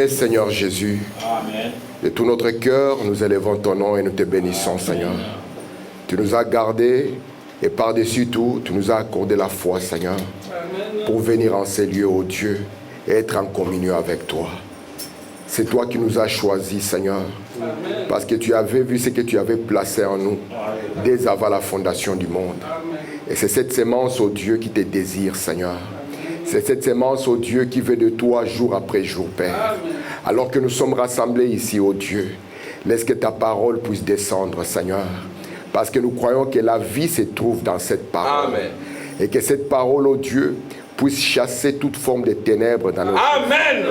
Bien-aimé Seigneur Jésus, Amen. de tout notre cœur, nous élevons ton nom et nous te bénissons, Seigneur. Tu nous as gardés et par-dessus tout, tu nous as accordé la foi, Seigneur, pour venir en ces lieux, ô Dieu, et être en communion avec toi. C'est toi qui nous as choisis, Seigneur, parce que tu avais vu ce que tu avais placé en nous dès avant la fondation du monde. Et c'est cette sémence, ô Dieu, qui te désire, Seigneur. C'est cette sémence, ô Dieu, qui veut de toi jour après jour, Père. Alors que nous sommes rassemblés ici, ô Dieu, laisse que ta parole puisse descendre, Seigneur. Parce que nous croyons que la vie se trouve dans cette parole. Amen. Et que cette parole, ô Dieu, puisse chasser toute forme de ténèbres dans nos vies. Amen.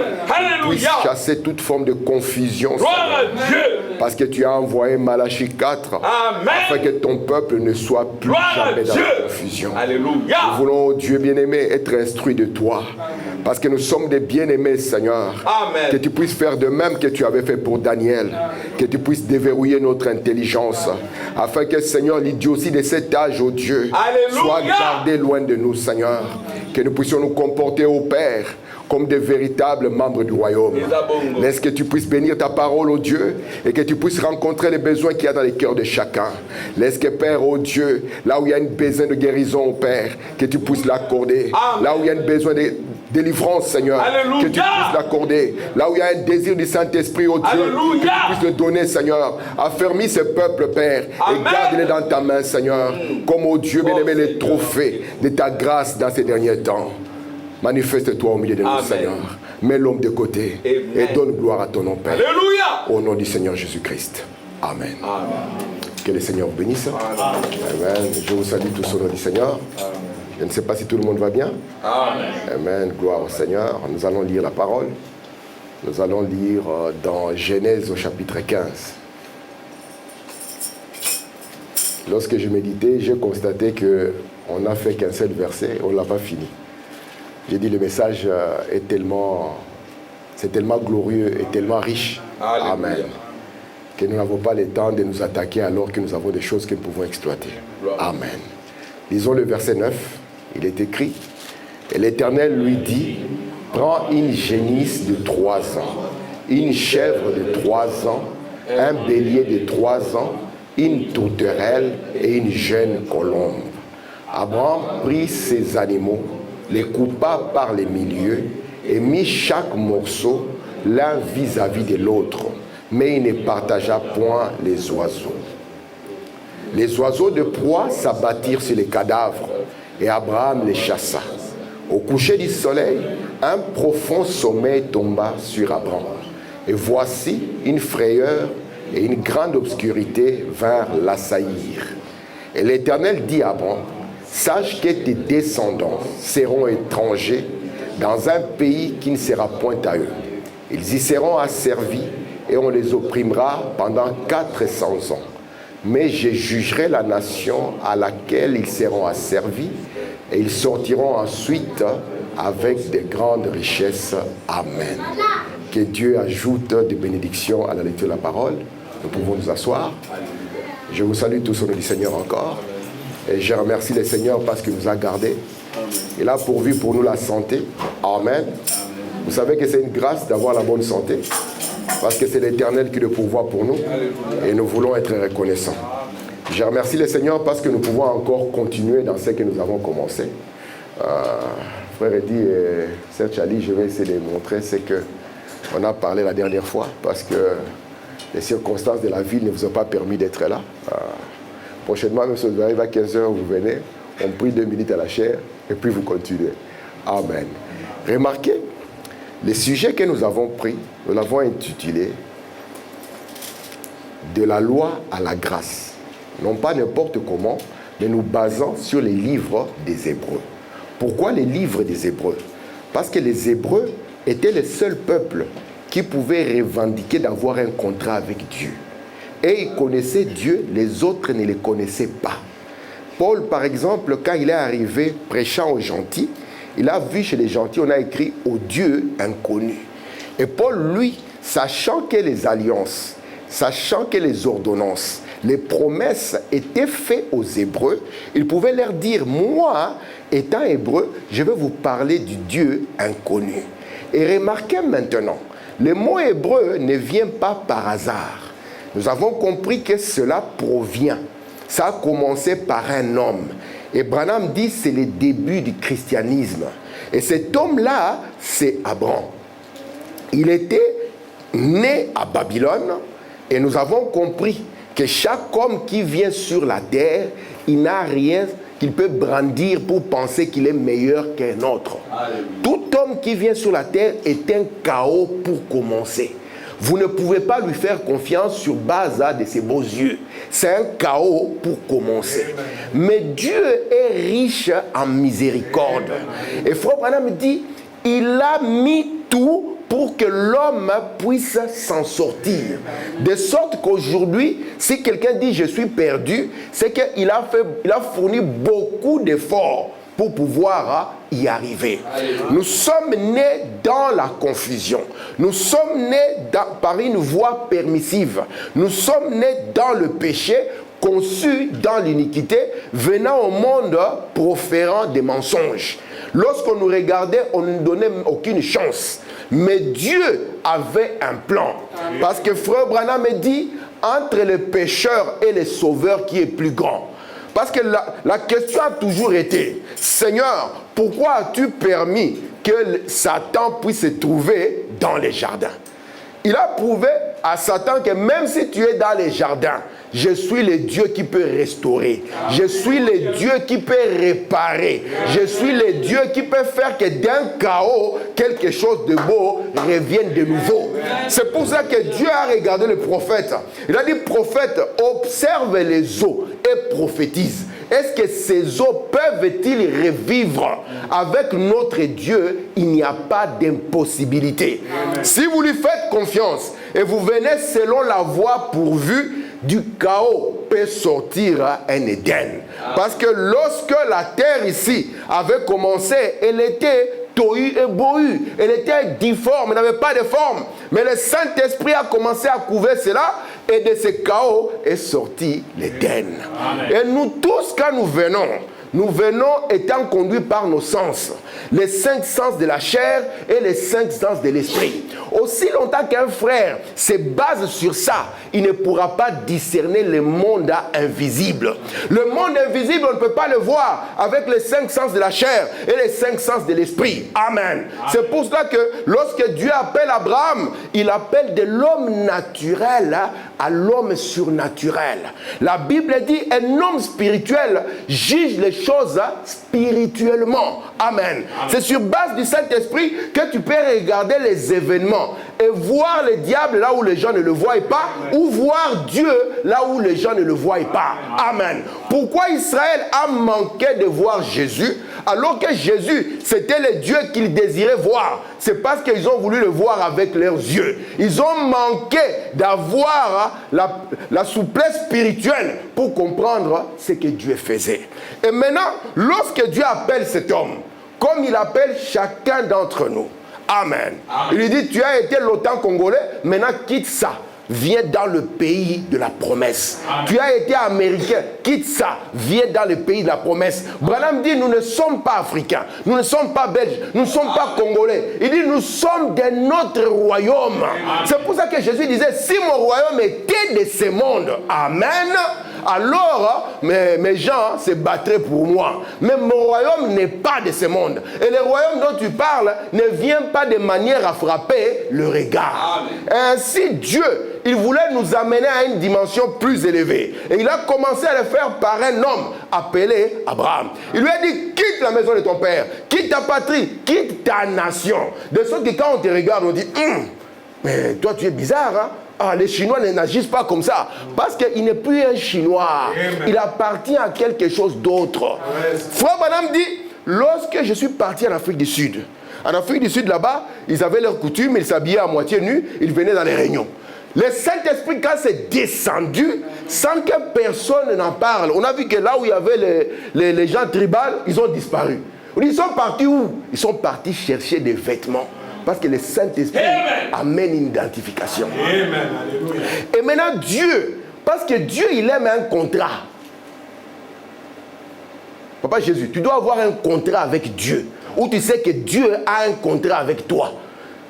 Puisse Alléluia. chasser toute forme de confusion, Gloire Seigneur. à Dieu. Parce que tu as envoyé Malachie 4 Amen. afin que ton peuple ne soit plus Gloire à jamais dans Dieu. la confusion. Alléluia. Nous voulons, Dieu bien-aimé, être instruits de toi. Parce que nous sommes des bien-aimés, Seigneur. Amen. Que tu puisses faire de même que tu avais fait pour Daniel. Que tu puisses déverrouiller notre intelligence. Afin que, Seigneur, l'idiotie de cet âge, ô Dieu, Alléluia. soit gardée loin de nous, Seigneur. Que nous puissions nous comporter, ô Père, comme des véritables membres du royaume. Laisse que tu puisses bénir ta parole, ô Dieu, et que tu puisses rencontrer les besoins qu'il y a dans les cœurs de chacun. Laisse que, Père, ô Dieu, là où il y a un besoin de guérison, ô Père, que tu puisses l'accorder. Là où il y a un besoin de délivrance, Seigneur, Alléluia. que tu puisses l'accorder. Là où il y a un désir du Saint-Esprit, ô Dieu, Alléluia. que tu puisses le donner, Seigneur. Affermis ce peuple, Père, Amen. et garde-les dans ta main, Seigneur, comme, ô Dieu, bien-aimé, les trophées de ta grâce dans ces derniers temps. Manifeste-toi au milieu de nous, Amen. Seigneur. Mets l'homme de côté. Amen. Et donne gloire à ton nom, Père. Alléluia. Au nom du Seigneur Jésus-Christ. Amen. Amen. Que le Seigneur vous bénisse. Amen. Je vous salue tous au nom du Seigneur. Je ne sais pas si tout le monde va bien. Amen. Amen. Gloire au Seigneur. Nous allons lire la parole. Nous allons lire dans Genèse au chapitre 15. Lorsque je méditais, j'ai constaté qu'on n'a fait qu'un seul verset, on ne l'a pas fini. J'ai dit le message c'est tellement glorieux et tellement riche. Alléluia. Amen. Que nous n'avons pas le temps de nous attaquer alors que nous avons des choses que nous pouvons exploiter. Amen. Lisons le verset 9. Il est écrit, et l'Éternel lui dit, prends une génisse de 3 ans, une chèvre de 3 ans, un bélier de 3 ans, une tourterelle et une jeune colombe. Abraham prit ces animaux, les coupa par les milieux et mit chaque morceau l'un vis-à-vis de l'autre, mais il ne partagea point les oiseaux. Les oiseaux de proie s'abattirent sur les cadavres et Abraham les chassa. Au coucher du soleil, un profond sommeil tomba sur Abraham. Et voici une frayeur et une grande obscurité vinrent l'assaillir. Et l'Éternel dit à Abraham, sache que tes descendants seront étrangers dans un pays qui ne sera point à eux. Ils y seront asservis et on les opprimera pendant 400 ans. Mais je jugerai la nation à laquelle ils seront asservis et ils sortiront ensuite avec de grandes richesses. Amen. Que Dieu ajoute des bénédictions à la lecture de la parole. Nous pouvons nous asseoir. Je vous salue tous au nom du Seigneur encore. Et je remercie le Seigneur parce qu'il nous a gardés. Il a pourvu pour nous la santé. Amen. Vous savez que c'est une grâce d'avoir la bonne santé. Parce que c'est l'Éternel qui le pourvoit pour nous. Et nous voulons être reconnaissants. Je remercie le Seigneur parce que nous pouvons encore continuer dans ce que nous avons commencé. Frère Eddy et Sœur Charlie, je vais essayer de montrer ce qu'on a parlé la dernière fois. Parce que les circonstances de la vie ne vous ont pas permis d'être là. Prochainement, même si vous arrivez à 15h, vous venez, on prie 2 minutes à la chair et puis vous continuez. Amen. Remarquez, le sujet que nous avons pris, nous l'avons intitulé « De la loi à la grâce ». Non pas n'importe comment, mais nous basant sur les livres des Hébreux. Pourquoi les livres des Hébreux? Parce que les Hébreux étaient le seul peuple qui pouvait revendiquer d'avoir un contrat avec Dieu. Et ils connaissaient Dieu, les autres ne le connaissaient pas. Paul, par exemple, quand il est arrivé prêchant aux gentils, il a vu chez les gentils, on a écrit « au Dieu inconnu ». Et Paul, lui, sachant que les alliances, sachant que les ordonnances, les promesses étaient faites aux Hébreux, il pouvait leur dire « moi, étant hébreu, je vais vous parler du Dieu inconnu ». Et remarquez maintenant, Le mot hébreu ne vient pas par hasard. Nous avons compris que cela provient. Ça a commencé par un homme. Et Branham dit que c'est le début du christianisme. Et cet homme-là, c'est Abraham. Il était né à Babylone. Et nous avons compris que chaque homme qui vient sur la terre, il n'a rien qu'il peut brandir pour penser qu'il est meilleur qu'un autre. Alléluia. Tout homme qui vient sur la terre est un chaos pour commencer. Vous ne pouvez pas lui faire confiance sur base de ses beaux yeux. C'est un chaos pour commencer. Mais Dieu est riche en miséricorde. Et Frère Branham dit, il a mis tout pour que l'homme puisse s'en sortir. De sorte qu'aujourd'hui, si quelqu'un dit « je suis perdu », c'est qu'il a fourni beaucoup d'efforts pour pouvoir y arriver. Nous sommes nés dans la confusion. Nous sommes nés par une voie permissive. Nous sommes nés dans le péché, conçus dans l'iniquité, venant au monde proférant des mensonges. Lorsqu'on nous regardait, on ne nous donnait aucune chance. Mais Dieu avait un plan. Parce que Frère Branham me dit, entre les pécheurs et les sauveurs, qui est plus grand? Parce que la question a toujours été, Seigneur, pourquoi as-tu permis que Satan puisse se trouver dans les jardins? Il a prouvé à Satan que même si tu es dans les jardins, je suis le Dieu qui peut restaurer. Je suis le Dieu qui peut réparer. Je suis le Dieu qui peut faire que d'un chaos, quelque chose de beau revienne de nouveau. C'est pour ça que Dieu a regardé le prophète. Il a dit, prophète, observe les eaux et prophétise. Est-ce que ces eaux peuvent-ils revivre? Avec notre Dieu, il n'y a pas d'impossibilité. Si vous lui faites confiance et vous venez selon la voie pourvue, du chaos peut sortir un Éden. Parce que lorsque la terre ici avait commencé, elle était tohu et bohu. Elle était difforme, elle n'avait pas de forme. Mais le Saint-Esprit a commencé à couvrir cela et de ce chaos est sorti l'Éden. Et nous tous, quand nous venons étant conduits par nos sens, les 5 sens de la chair et les 5 sens de l'esprit. Aussi longtemps qu'un frère se base sur ça, il ne pourra pas discerner le monde invisible. Le monde invisible, on ne peut pas le voir avec les 5 sens de la chair et les 5 sens de l'esprit. Amen. C'est pour cela que lorsque Dieu appelle Abraham, il appelle de l'homme naturel à l'homme surnaturel. La Bible dit, un homme spirituel juge les choses spirituellement. Amen. C'est sur base du Saint-Esprit que tu peux regarder les événements et voir le diable là où les gens ne le voient pas, ou voir Dieu là où les gens ne le voient pas. Amen. Pourquoi Israël a manqué de voir Jésus alors que Jésus, c'était le Dieu qu'ils désiraient voir? C'est parce qu'ils ont voulu le voir avec leurs yeux. Ils ont manqué d'avoir la souplesse spirituelle pour comprendre ce que Dieu faisait. Et maintenant, lorsque Dieu appelle cet homme, comme il appelle chacun d'entre nous, Amen. Il lui dit, tu as été longtemps congolais, maintenant quitte ça. Viens dans le pays de la promesse. Amen. Tu as été américain, quitte ça, viens dans le pays de la promesse. Branham dit, nous ne sommes pas africains, nous ne sommes pas belges, nous ne sommes pas congolais. Il dit, nous sommes de notre royaume. C'est pour ça que Jésus disait, si mon royaume était de ce monde, Amen, alors mes gens se battraient pour moi. Mais mon royaume n'est pas de ce monde. Et le royaume dont tu parles ne vient pas de manière à frapper le regard. Amen. Ainsi, Dieu, il voulait nous amener à une dimension plus élevée. Et il a commencé à le faire par un homme appelé Abraham. Il lui a dit, quitte la maison de ton père, quitte ta patrie, quitte ta nation. De sorte que quand on te regarde, on dit, mais toi tu es bizarre, hein? Ah, les Chinois n'agissent pas comme ça. Parce qu'il n'est plus un Chinois. Il appartient à quelque chose d'autre. Frère Branham dit, lorsque je suis parti en Afrique du Sud, là-bas, ils avaient leur coutume, ils s'habillaient à moitié nus, ils venaient dans les réunions. Le Saint-Esprit, quand c'est descendu, sans que personne n'en parle, on a vu que là où il y avait les gens tribales, ils ont disparu. Ils sont partis où? Ils sont partis chercher des vêtements. Parce que le Saint-Esprit amène une identification. Amen. Et maintenant, Dieu, parce que Dieu, il aime un contrat. Papa Jésus, tu dois avoir un contrat avec Dieu. Où tu sais que Dieu a un contrat avec toi.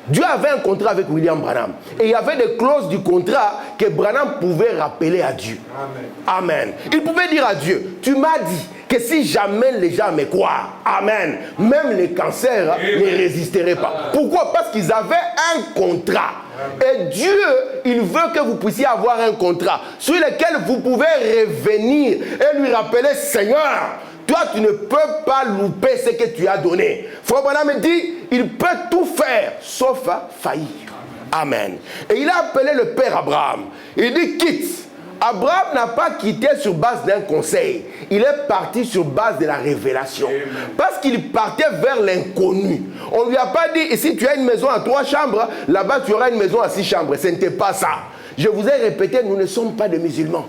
Dieu avait un contrat avec William Branham. Et il y avait des clauses du contrat que Branham pouvait rappeler à Dieu. Amen. Amen. Il pouvait dire à Dieu, tu m'as dit que si j'amène les gens à me croire, Amen, même les cancers ne résisteraient pas. Pourquoi? Parce qu'ils avaient un contrat. Et Dieu, il veut que vous puissiez avoir un contrat sur lequel vous pouvez revenir et lui rappeler, Seigneur, toi, tu ne peux pas louper ce que tu as donné. Frère Branham dit, il peut tout faire, sauf faillir. Amen. Et il a appelé le père Abraham. Il dit, quitte. Abraham n'a pas quitté sur base d'un conseil. Il est parti sur base de la révélation. Amen. Parce qu'il partait vers l'inconnu. On ne lui a pas dit, ici tu as une maison à 3 chambres, là-bas tu auras une maison à 6 chambres. Ce n'était pas ça. Je vous ai répété, nous ne sommes pas des musulmans.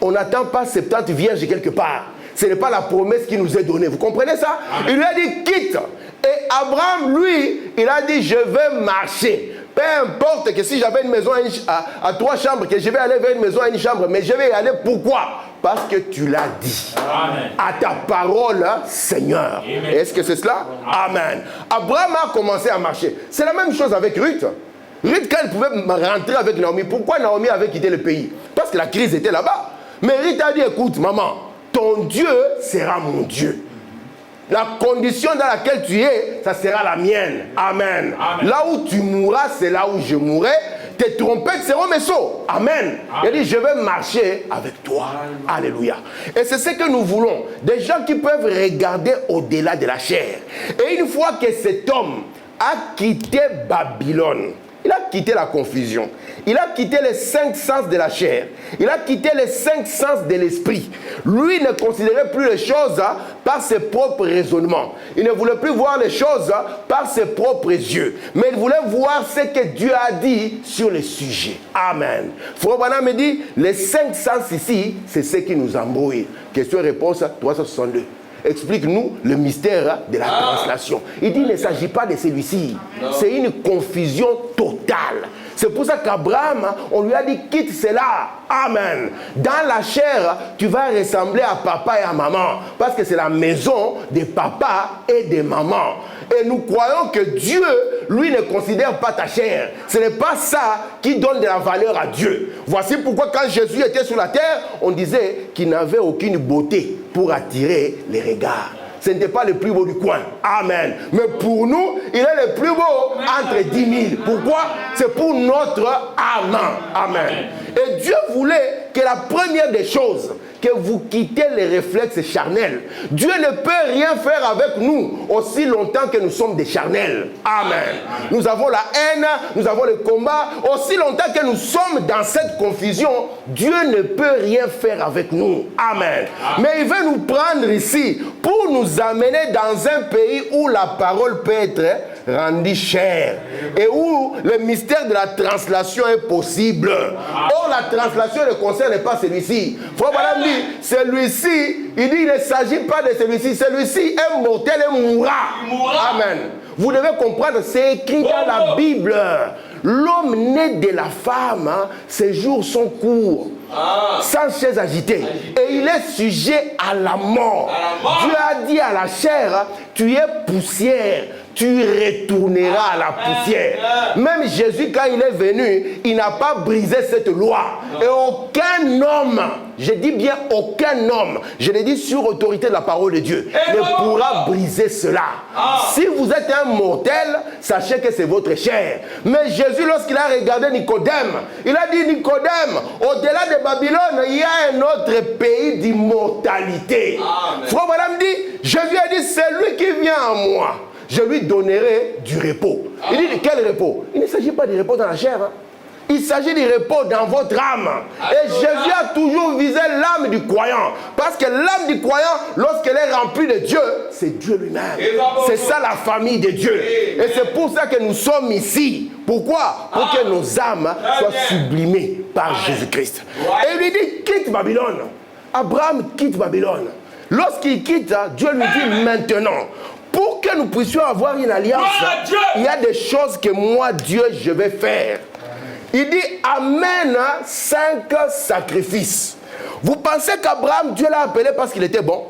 On n'attend pas 70 vierges quelque part. Ce n'est pas la promesse qui nous est donnée. Vous comprenez ça? Amen. Il lui a dit, quitte. Et Abraham, lui, il a dit, je vais marcher. Peu importe que si j'avais une maison à 3 chambres, que je vais aller vers une maison à 1 chambre, mais je vais y aller. Pourquoi? Parce que tu l'as dit. Amen. À ta parole, Seigneur. Est-ce que c'est cela? Amen. Abraham a commencé à marcher. C'est la même chose avec Ruth. Ruth, quand elle pouvait rentrer avec Naomi, pourquoi Naomi avait quitté le pays? Parce que la crise était là-bas. Mais Ruth a dit, écoute, maman, ton Dieu sera mon Dieu. La condition dans laquelle tu es, ça sera la mienne. Amen. Amen. Là où tu mourras, c'est là où je mourrai. Tes trompettes seront mes sceaux. Amen. Il dit, je vais marcher avec toi. Amen. Alléluia. Et c'est ce que nous voulons. Des gens qui peuvent regarder au-delà de la chair. Et une fois que cet homme a quitté Babylone, il a quitté la confusion. Il a quitté les 5 sens de la chair. Il a quitté les 5 sens de l'esprit. Lui ne considérait plus les choses par ses propres raisonnements. Il ne voulait plus voir les choses par ses propres yeux. Mais il voulait voir ce que Dieu a dit sur les sujets. Amen. Frère Branham me dit, les 5 sens ici, c'est ce qui nous embrouille. Question-réponse 362. Explique-nous le mystère de la translation. Il dit, il ne s'agit pas de celui-ci. C'est une confusion totale. C'est pour ça qu'Abraham, on lui a dit, quitte cela. Amen. Dans la chair, tu vas ressembler à papa et à maman. Parce que c'est la maison de papa et de maman. Et nous croyons que Dieu, lui, ne considère pas ta chair. Ce n'est pas ça qui donne de la valeur à Dieu. Voici pourquoi quand Jésus était sur la terre, on disait qu'il n'avait aucune beauté pour attirer les regards. Ce n'était pas le plus beau du coin. Amen. Mais pour nous, il est le plus beau entre 10 000. Pourquoi? C'est pour notre âme. Amen. Et Dieu voulait que la première des choses, que vous quittez les réflexes charnels. Dieu ne peut rien faire avec nous aussi longtemps que nous sommes des charnels. Amen. Nous avons la haine, nous avons le combat. Aussi longtemps que nous sommes dans cette confusion, Dieu ne peut rien faire avec nous. Amen. Mais il veut nous prendre ici pour nous amener dans un pays où la parole peut être rendue chère et où le mystère de la translation est possible. Or, la translation ne concerne pas celui-ci. Frère Branham dit, celui-ci, il dit, il ne s'agit pas de celui-ci. Celui-ci est mortel et mourra. Amen. Vous devez comprendre, c'est écrit dans la Bible. L'homme né de la femme, ses jours sont courts. Sans chaise agitée. Et il est sujet à la mort. Dieu a dit à la chair, tu es poussière. Tu retourneras à la poussière. Même Jésus, quand il est venu, il n'a pas brisé cette loi. Et aucun homme, je dis bien aucun homme, je l'ai dit sur autorité de la parole de Dieu, ne pourra briser cela. Si vous êtes un mortel, sachez que c'est votre chair. Mais Jésus, lorsqu'il a regardé Nicodème, il a dit, Nicodème, au-delà de Babylone, il y a un autre pays d'immortalité. Frère Branham dit, Jésus a dit, c'est lui qui vient à moi. Je lui donnerai du repos. Il dit, quel repos? Il ne s'agit pas du repos dans la chair. Il s'agit du repos dans votre âme. Et Jésus a toujours visé l'âme du croyant. Parce que l'âme du croyant, lorsqu'elle est remplie de Dieu, c'est Dieu lui-même. C'est ça la famille de Dieu. Et c'est pour ça que nous sommes ici. Pourquoi? Pour que nos âmes soient sublimées par Jésus-Christ. Et il lui dit, quitte Babylone. Abraham quitte Babylone. Lorsqu'il quitte, Dieu lui dit maintenant, pour que nous puissions avoir une alliance, il y a des choses que moi, Dieu, je vais faire. Il dit, amène 5 sacrifices. Vous pensez qu'Abraham, Dieu l'a appelé parce qu'il était bon?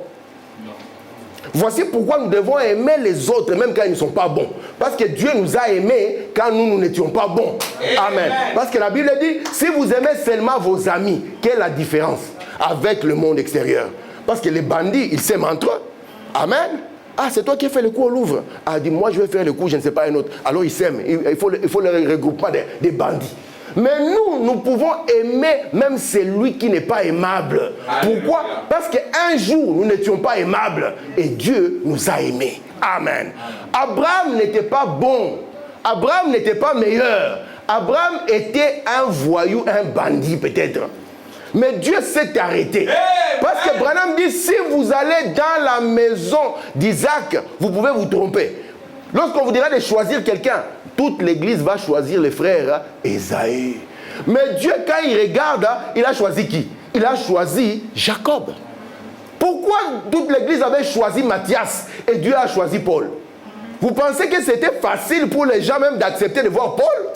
Voici pourquoi nous devons aimer les autres, même quand ils ne sont pas bons. Parce que Dieu nous a aimés quand nous n'étions pas bons. Amen. Parce que la Bible dit, si vous aimez seulement vos amis, quelle est la différence avec le monde extérieur? Parce que les bandits, ils s'aiment entre eux. Amen. Ah, c'est toi qui as fait le coup au Louvre. Ah, dis moi je vais faire le coup, je ne sais pas un autre. Alors ils s'aiment. Il faut le regroupement des bandits. Mais nous pouvons aimer même celui qui n'est pas aimable. Pourquoi? Parce qu'un jour, nous n'étions pas aimables et Dieu nous a aimés. Amen. Abraham n'était pas bon. Abraham n'était pas meilleur. Abraham était un voyou, un bandit peut-être. Mais Dieu s'est arrêté. Parce que Branham dit, si vous allez dans la maison d'Isaac, vous pouvez vous tromper. Lorsqu'on vous dira de choisir quelqu'un, toute l'église va choisir les frères Ésaïe. Mais Dieu, quand il regarde, il a choisi qui? Il a choisi Jacob. Pourquoi toute l'église avait choisi Matthias et Dieu a choisi Paul? Vous pensez que c'était facile pour les gens même d'accepter de voir Paul?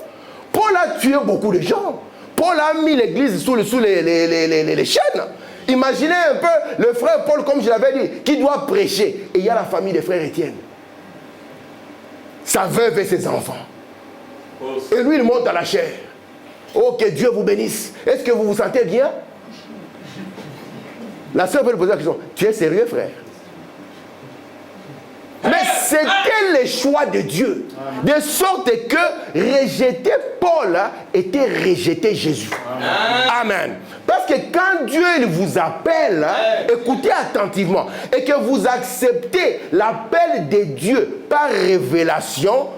Paul a tué beaucoup de gens. Paul a mis l'église sous les chaînes. Imaginez un peu le frère Paul, comme je l'avais dit, qui doit prêcher. Et il y a la famille des frères Étienne. Sa veuve et ses enfants. Et lui, il monte à la chair. Oh, que Dieu vous bénisse. Est-ce que vous vous sentez bien? La sœur peut lui poser la question. Tu es sérieux, frère? Mais c'était le choix de Dieu. De sorte que rejeter Paul était rejeter Jésus. Amen. Parce que quand Dieu il vous appelle, écoutez attentivement, et que vous acceptez l'appel de Dieu par révélation,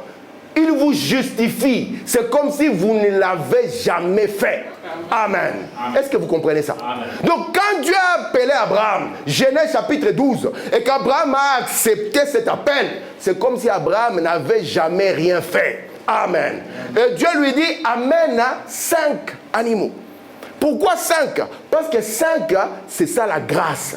il vous justifie. C'est comme si vous ne l'avez jamais fait. Amen. Est-ce que vous comprenez ça? Amen. Donc quand Dieu a appelé Abraham, Genèse chapitre 12, et qu'Abraham a accepté cet appel, c'est comme si Abraham n'avait jamais rien fait. Amen. Et Dieu lui dit, amène 5 animaux. Pourquoi 5? Parce que 5, c'est ça la grâce.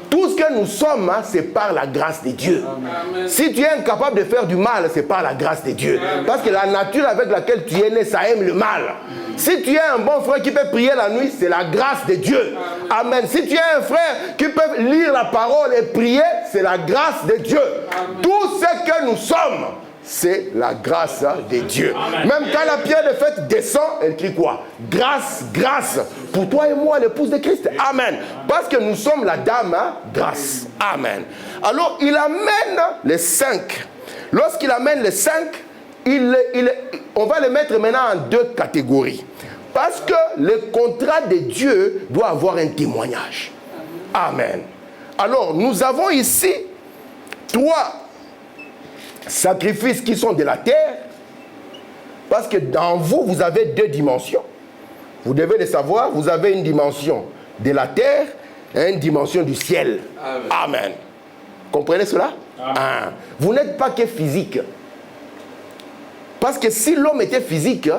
Tout ce que nous sommes, c'est par la grâce de Dieu. Amen. Si tu es incapable de faire du mal, c'est par la grâce de Dieu. Amen. Parce que la nature avec laquelle tu es né, ça aime le mal. Si tu es un bon frère qui peut prier la nuit, c'est la grâce de Dieu. Amen. Si tu es un frère qui peut lire la parole et prier, c'est la grâce de Dieu. Amen. Tout ce que nous sommes, c'est la grâce de Dieu. Amen. Même quand la pierre de fête descend, elle crie quoi? Grâce, grâce. Pour toi et moi, l'épouse de Christ. Amen. Parce que nous sommes la dame, grâce. Amen. Alors, il amène les 5. Lorsqu'il amène les 5, on va les mettre maintenant en 2 catégories. Parce que le contrat de Dieu doit avoir un témoignage. Amen. Alors, nous avons ici 3 sacrifices qui sont de la terre, parce que dans vous, vous avez 2 dimensions. Vous devez le savoir, vous avez une dimension de la terre et une dimension du ciel. Amen. Amen. Comprenez cela? Amen. Vous n'êtes pas que physique. Parce que si l'homme était physique,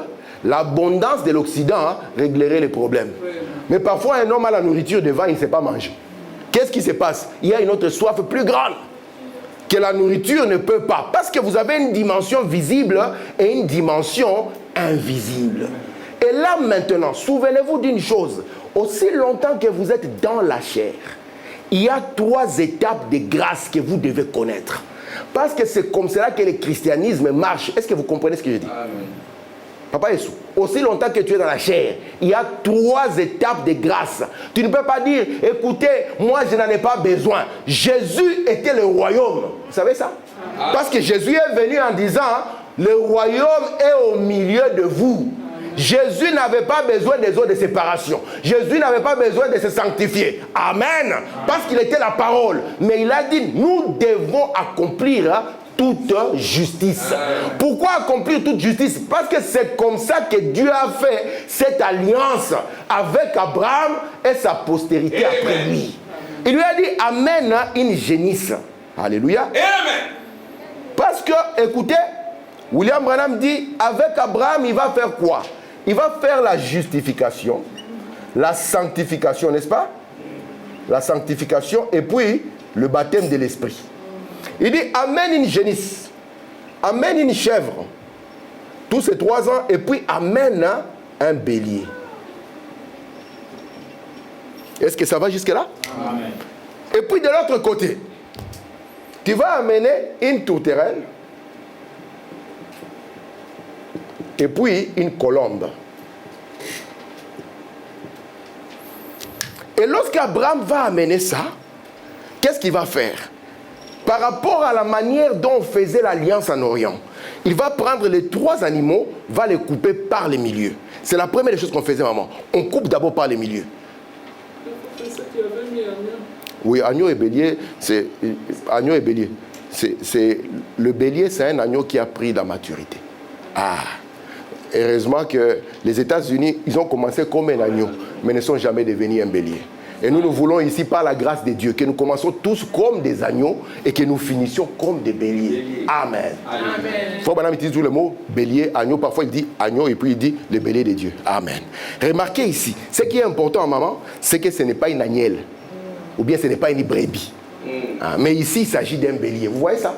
l'abondance de l'Occident réglerait les problèmes. Oui. Mais parfois, un homme a la nourriture devant, il ne sait pas manger. Qu'est-ce qui se passe? Il y a une autre soif plus grande que la nourriture ne peut pas. Parce que vous avez une dimension visible et une dimension invisible. Et là maintenant, souvenez-vous d'une chose. Aussi longtemps que vous êtes dans la chair, il y a 3 étapes de grâce que vous devez connaître. Parce que c'est comme cela que le christianisme marche. Est-ce que vous comprenez ce que je dis? Amen. Papa Yessou, aussi longtemps que tu es dans la chair, il y a 3 étapes de grâce. Tu ne peux pas dire, écoutez, moi je n'en ai pas besoin. Jésus était le royaume. Vous savez ça? Parce que Jésus est venu en disant, le royaume est au milieu de vous. Jésus n'avait pas besoin des eaux de séparation. Jésus n'avait pas besoin de se sanctifier. Amen. Parce qu'il était la parole. Mais il a dit, nous devons accomplir toute justice. Pourquoi accomplir toute justice? Parce que c'est comme ça que Dieu a fait cette alliance avec Abraham et sa postérité après lui. Il lui a dit, amène une génisse. Alléluia. Amen. Parce que, écoutez, William Branham dit, avec Abraham, il va faire quoi? Il va faire la justification, la sanctification, n'est-ce pas? La sanctification et puis le baptême de l'esprit. Il dit, amène une génisse, amène une chèvre, tous ces 3 ans, et puis amène un bélier. Est-ce que ça va jusque-là? Amen. Et puis de l'autre côté, Tu vas amener une tourterelle et puis une colombe. Et lorsqu'Abraham va amener ça, qu'est-ce qu'il va faire? Par rapport à la manière dont on faisait l'alliance en Orient, il va prendre les 3 animaux, va les couper par les milieux. C'est la première des choses qu'on faisait, maman. On coupe d'abord par les milieux. Oui, agneau et bélier, c'est agneau et bélier. Le bélier, c'est un agneau qui a pris la maturité. Ah, heureusement que les États-Unis, ils ont commencé comme un agneau, mais ne sont jamais devenus un bélier. Et nous voulons ici, par la grâce de Dieu, que nous commençons tous comme des agneaux et que nous finissions comme des béliers. Amen. Il faut maintenant utiliser tout le mot bélier, agneau. Parfois il dit agneau et puis il dit le bélier de Dieu. Amen. Remarquez ici, ce qui est important, maman, c'est que ce n'est pas une agnelle. Ou bien ce n'est pas une brebis. Mais ici, il s'agit d'un bélier. Vous voyez ça?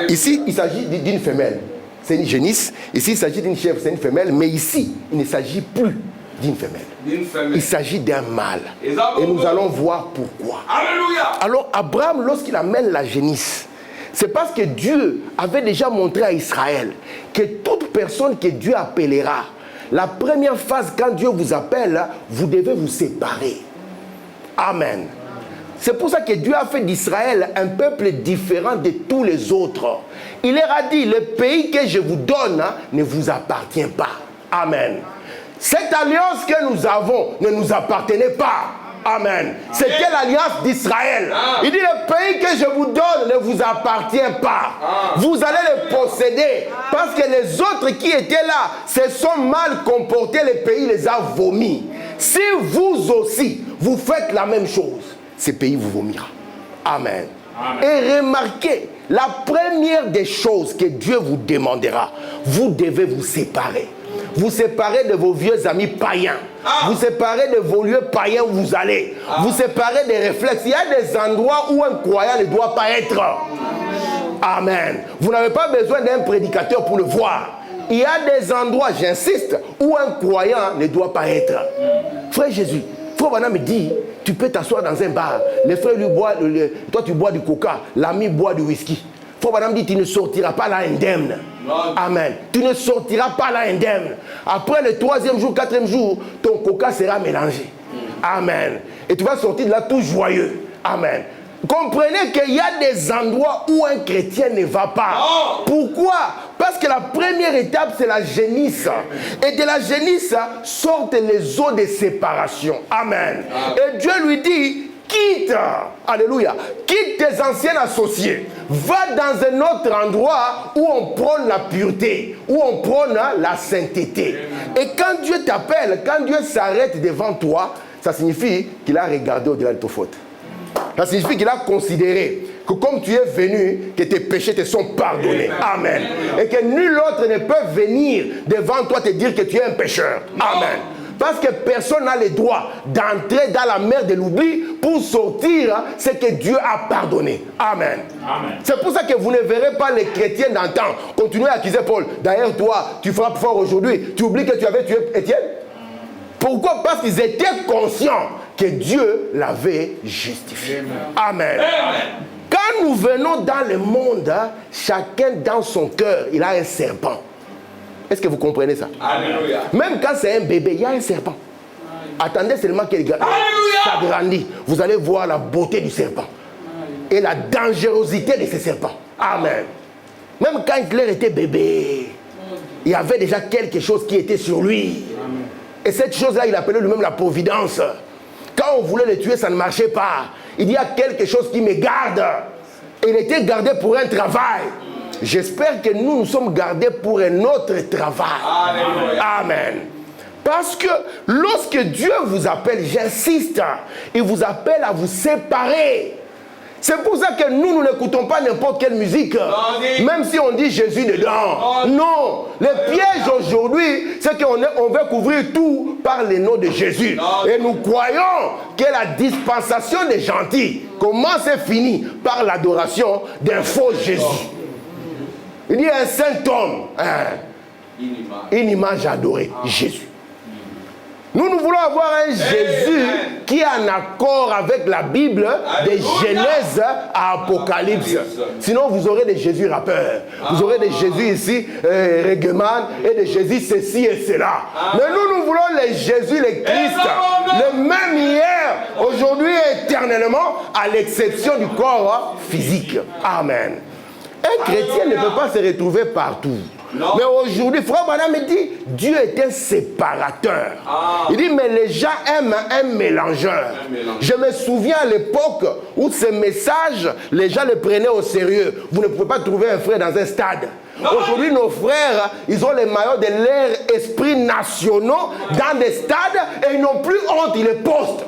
Ici, il s'agit d'une femelle. C'est une génisse. Ici, il s'agit d'une chèvre, c'est une femelle. Mais ici, il ne s'agit plus d'une femelle. Il s'agit d'un mâle. Et nous allons voir pourquoi. Alléluia. Alors, Abraham, lorsqu'il amène la génisse, c'est parce que Dieu avait déjà montré à Israël que toute personne que Dieu appellera, la première phase, quand Dieu vous appelle, vous devez vous séparer. Amen. C'est pour ça que Dieu a fait d'Israël un peuple différent de tous les autres. Il leur a dit, le pays que je vous donne ne vous appartient pas. Amen. Cette alliance que nous avons ne nous appartenait pas. Amen. C'était l'alliance d'Israël. Il dit, le pays que je vous donne ne vous appartient pas. Vous allez le posséder. Parce que les autres qui étaient là se sont mal comportés, le pays les a vomis. Si vous aussi, vous faites la même chose, ce pays vous vomira. Amen. Et remarquez, la première des choses que Dieu vous demandera, vous devez vous séparer. Vous séparez de vos vieux amis païens. Vous séparez de vos lieux païens où vous allez. Vous séparez des réflexes. Il y a des endroits où un croyant ne doit pas être. Amen. Vous n'avez pas besoin d'un prédicateur pour le voir. Il y a des endroits, j'insiste, où un croyant ne doit pas être. Frère Jésus, Frère Branham me dit, tu peux t'asseoir dans un bar. Les frères lui boivent, toi tu bois du coca, l'ami boit du whisky. Frère Branham dit, tu ne sortiras pas là indemne. Amen. Tu ne sortiras pas là indemne. Après le 3e jour, 4e jour, ton coca sera mélangé. Amen. Et tu vas sortir de là tout joyeux. Amen. Comprenez qu'il y a des endroits où un chrétien ne va pas. Pourquoi? Parce que la première étape, c'est la génisse. Et de la génisse sortent les eaux de séparation. Amen. Et Dieu lui dit, quitte, alléluia, quitte tes anciens associés. Va dans un autre endroit où on prône la pureté, où on prône la sainteté. Et quand Dieu t'appelle, quand Dieu s'arrête devant toi, ça signifie qu'il a regardé au-delà de tes fautes. Ça signifie qu'il a considéré que comme tu es venu, que tes péchés te sont pardonnés. Amen. Et que nul autre ne peut venir devant toi te dire que tu es un pécheur. Amen. Parce que personne n'a le droit d'entrer dans la mer de l'oubli pour sortir ce que Dieu a pardonné. Amen. C'est pour ça que vous ne verrez pas les chrétiens d'antan continuer à accuser Paul. D'ailleurs, toi, tu frappes fort aujourd'hui. Tu oublies que tu avais tué Étienne? Pourquoi? Parce qu'ils étaient conscients que Dieu l'avait justifié. Amen. Quand nous venons dans le monde, chacun dans son cœur, il a un serpent. Est-ce que vous comprenez ça? Alléluia. Même quand c'est un bébé, il y a un serpent. Attendez seulement qu'il s'agrandit. Vous allez voir la beauté du serpent. Et la dangerosité de ce serpent. Amen. Même quand Hitler était bébé, il y avait déjà quelque chose qui était sur lui. Et cette chose-là, il appelait lui-même la providence. Quand on voulait le tuer, ça ne marchait pas. Il dit, il y a quelque chose qui me garde. Et il était gardé pour un travail. J'espère que nous sommes gardés pour un autre travail. Alléluia. Amen. Parce que lorsque Dieu vous appelle, j'insiste, il vous appelle à vous séparer. C'est pour ça que nous n'écoutons pas n'importe quelle musique. Même si on dit Jésus dedans. Non. Le piège aujourd'hui, c'est qu'on veut couvrir tout par le nom de Jésus. Et nous croyons que la dispensation des gentils commence et finit par l'adoration d'un faux Jésus. Il dit un saint homme, une image adorée, Jésus. Nous voulons avoir un Jésus qui est en accord avec la Bible, de Genèse à Apocalypse. Sinon, vous aurez des Jésus rappeurs. Vous aurez des Jésus ici, reggaeman, et des Jésus ceci et cela. Mais nous voulons les Jésus, les Christ, le même hier, aujourd'hui et éternellement, à l'exception du corps physique. Amen. Un chrétien ne peut pas se retrouver partout. Non. Mais aujourd'hui, Frère Branham me dit, Dieu est un séparateur. Il dit, mais les gens aiment un mélangeur. Je me souviens à l'époque où ces messages, les gens les prenaient au sérieux. Vous ne pouvez pas trouver un frère dans un stade. Aujourd'hui, nos frères, ils ont les maillots de leurs esprits nationaux dans des stades et ils n'ont plus honte, ils les postent.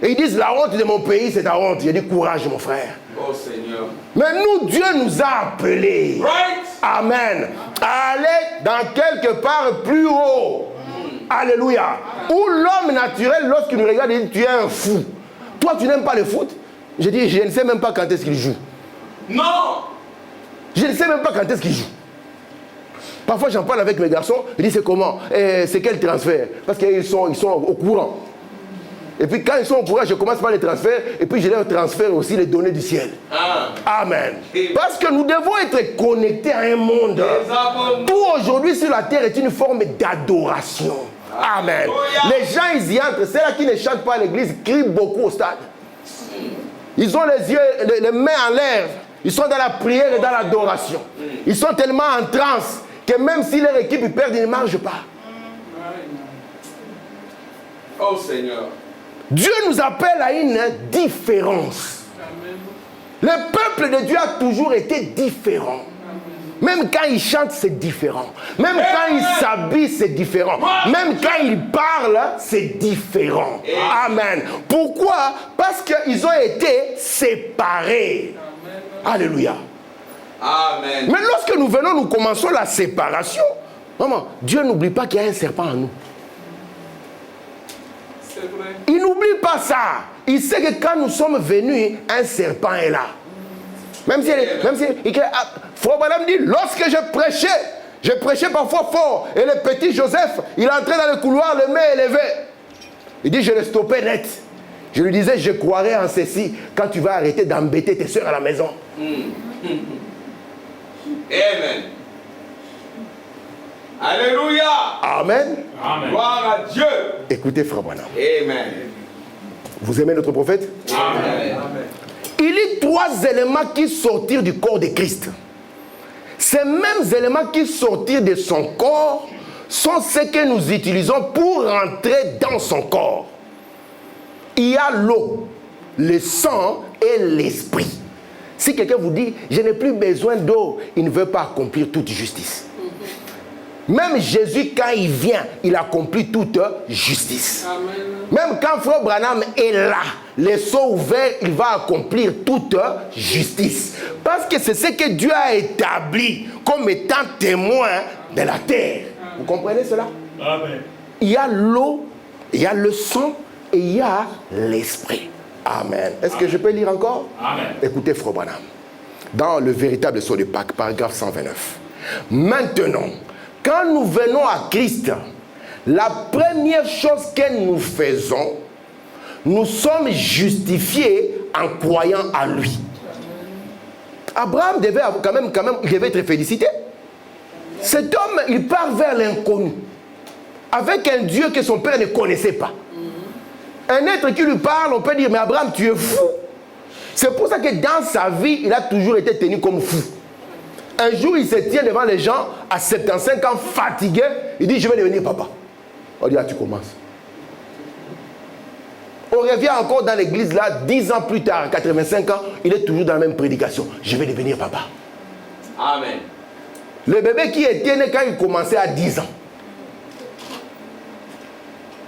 Et ils disent, la honte de mon pays, c'est ta honte. Il dit, courage, mon frère. Oh Seigneur. Mais nous, Dieu nous a appelés. Right. Amen. À aller dans quelque part plus haut. Alléluia. Où l'homme naturel, lorsqu'il nous regarde, il dit, tu es un fou. Toi, tu n'aimes pas le foot? Je dis, je ne sais même pas quand est-ce qu'il joue. Non. Je ne sais même pas quand est-ce qu'il joue. Parfois, j'en parle avec mes garçons. Je dis, c'est comment? C'est quel transfert? Parce qu'ils sont au courant. Et puis quand ils sont au courant, je commence par les transferts. Et puis je leur transfère aussi les données du ciel. Amen. Parce que nous devons être connectés à un monde. Tout aujourd'hui sur la terre est une forme d'adoration. Amen. Les gens, ils y entrent. Ceux-là qui ne chantent pas à l'église crient beaucoup au stade. Ils ont les yeux, les mains en l'air. Ils sont dans la prière et dans l'adoration. Ils sont tellement en transe que même si leur équipe perd, ils ne marchent pas. Oh Seigneur. Dieu nous appelle à une différence. Le peuple de Dieu a toujours été différent. Même quand il chante, c'est différent. Même quand il s'habille, c'est différent. Même quand il parle, c'est différent. Amen. Pourquoi? Parce qu'ils ont été séparés. Alléluia. Amen. Mais lorsque nous venons, nous commençons la séparation. Maman, Dieu n'oublie pas qu'il y a un serpent en nous. Il n'oublie pas ça. Il sait que quand nous sommes venus, un serpent est là. Même si Frère Branham dit, lorsque je prêchais parfois fort, et le petit Joseph, il entrait dans le couloir, les mains élevées. Il dit, je le stoppais net. Je lui disais, je croirais en ceci quand tu vas arrêter d'embêter tes soeurs à la maison. Amen. Alléluia. Amen. Amen. Gloire à Dieu. Écoutez, Frère Branham. Amen. Vous aimez notre prophète? Amen. Il y a 3 éléments qui sortirent du corps de Christ. Ces mêmes éléments qui sortirent de son corps sont ceux que nous utilisons pour rentrer dans son corps. Il y a l'eau, le sang et l'esprit. Si quelqu'un vous dit, je n'ai plus besoin d'eau, il ne veut pas accomplir toute justice. Même Jésus, quand il vient, il accomplit toute justice. Amen. Même quand Frère Branham est là, les seaux ouverts, il va accomplir toute justice. Parce que c'est ce que Dieu a établi comme étant témoin de la terre. Vous comprenez cela? Amen. Il y a l'eau, il y a le sang et il y a l'esprit. Amen. Est-ce que je peux lire encore? Amen. Écoutez, Frère Branham. Dans le véritable sceau de Pâques, paragraphe 129. Maintenant, quand nous venons à Christ, la première chose que nous faisons, nous sommes justifiés en croyant à lui. Abraham devait quand même, il devait être félicité. Cet homme, il part vers l'inconnu, avec un Dieu que son père ne connaissait pas. Un être qui lui parle, on peut dire, mais Abraham, tu es fou. C'est pour ça que dans sa vie, il a toujours été tenu comme fou. Un jour, il se tient devant les gens à 75 ans, fatigué. Il dit, je vais devenir papa. On dit, ah, tu commences. On revient encore dans l'église là, 10 ans plus tard, 85 ans, il est toujours dans la même prédication. Je vais devenir papa. Amen. Le bébé qui était né quand il commençait à 10 ans.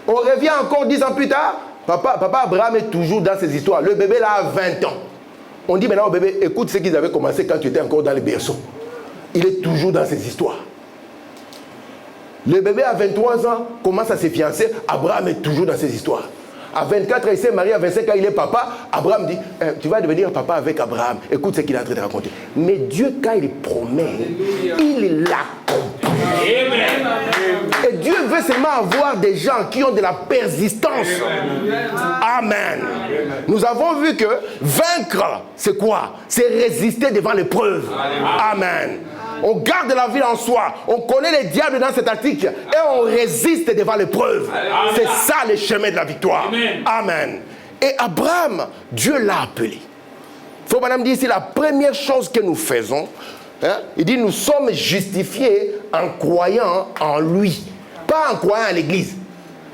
On revient encore 10 ans plus tard, papa Abraham est toujours dans ces histoires. Le bébé là a 20 ans. On dit maintenant au bébé, écoute ce qu'ils avaient commencé quand tu étais encore dans les berceaux. Il est toujours dans ces histoires. Le bébé à 23 ans commence à se fiancer. Abraham est toujours dans ces histoires. À 24 ans, il s'est marié. À 25 ans, il est papa. Abraham dit, tu vas devenir papa avec Abraham. Écoute ce qu'il est en train de raconter. Mais Dieu, quand il promet, il l'accomplit. Et Dieu veut seulement avoir des gens qui ont de la persistance. Amen. Nous avons vu que vaincre, c'est quoi? C'est résister devant l'épreuve. Amen. On garde la vie en soi. On connaît les diables dans cet article. Et on résiste devant l'épreuve. C'est ça le chemin de la victoire. Amen. Et Abraham, Dieu l'a appelé. Il faut madame dire ici, la première chose que nous faisons, hein, il dit nous sommes justifiés en croyant en lui. Pas en croyant à l'église.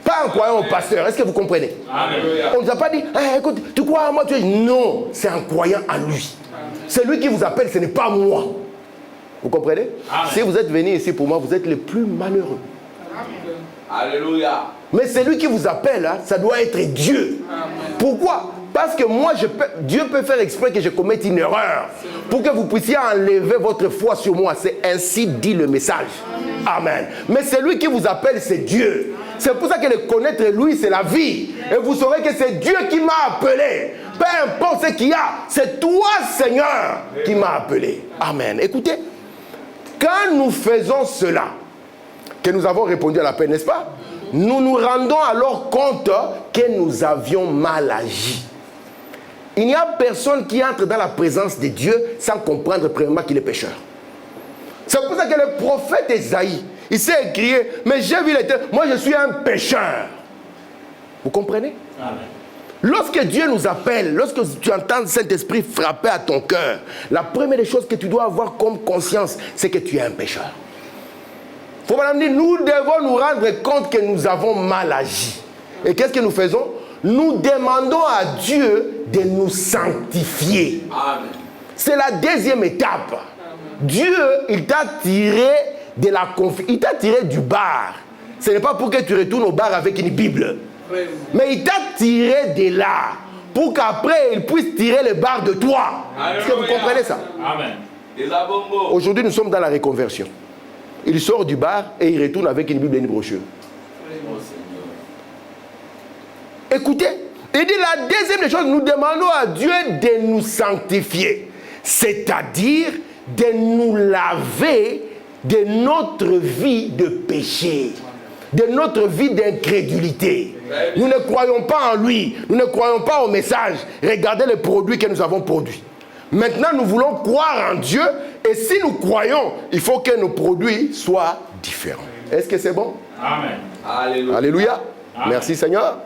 Pas en croyant au pasteur. Est-ce que vous comprenez? On ne nous a pas dit, hey, écoute, tu crois à moi? Non, c'est en croyant à lui. C'est lui qui vous appelle, ce n'est pas moi. Vous comprenez? Amen. Si vous êtes venu ici pour moi, vous êtes les plus malheureux. Alléluia. Mais c'est lui qui vous appelle, hein, ça doit être Dieu. Amen. Pourquoi? Parce que moi, Dieu peut faire exprès que je commette une erreur pour que vous puissiez enlever votre foi sur moi. C'est ainsi dit le message. Amen. Mais c'est lui qui vous appelle, c'est Dieu. C'est pour ça que le connaître lui, c'est la vie. Et vous saurez que c'est Dieu qui m'a appelé. Peu importe ce qu'il y a, c'est toi, Seigneur, qui m'a appelé. Amen. Écoutez, quand nous faisons cela, que nous avons répondu à l'appel, n'est-ce pas? Nous nous rendons alors compte que nous avions mal agi. Il n'y a personne qui entre dans la présence de Dieu sans comprendre premièrement qu'il est pécheur. C'est pour ça que le prophète Esaïe, il s'est écrié, mais j'ai vu l'Éternel, moi je suis un pécheur. Vous comprenez? Amen. Lorsque Dieu nous appelle, lorsque tu entends le Saint-Esprit frapper à ton cœur, la première des choses que tu dois avoir comme conscience, c'est que tu es un pécheur. Il faut madame dire, nous devons nous rendre compte que nous avons mal agi. Et qu'est-ce que nous faisons? Nous demandons à Dieu de nous sanctifier. Amen. C'est la deuxième étape. Amen. Dieu, il t'a tiré de la confiance, il t'a tiré du bar. Ce n'est pas pour que tu retournes au bar avec une Bible. Mais il t'a tiré de là pour qu'après il puisse tirer le bar de toi. Est-ce que vous comprenez ça? Amen. Aujourd'hui, nous sommes dans la reconversion. Il sort du bar et il retourne avec une Bible et une brochure. Écoutez, il dit la deuxième des choses, nous demandons à Dieu de nous sanctifier. C'est-à-dire de nous laver de notre vie de péché, de notre vie d'incrédulité. Nous ne croyons pas en lui, nous ne croyons pas au message. Regardez les produits que nous avons produits. Maintenant, nous voulons croire en Dieu et si nous croyons, il faut que nos produits soient différents. Est-ce que c'est bon? Amen. Alléluia. Alléluia. Amen. Merci Seigneur.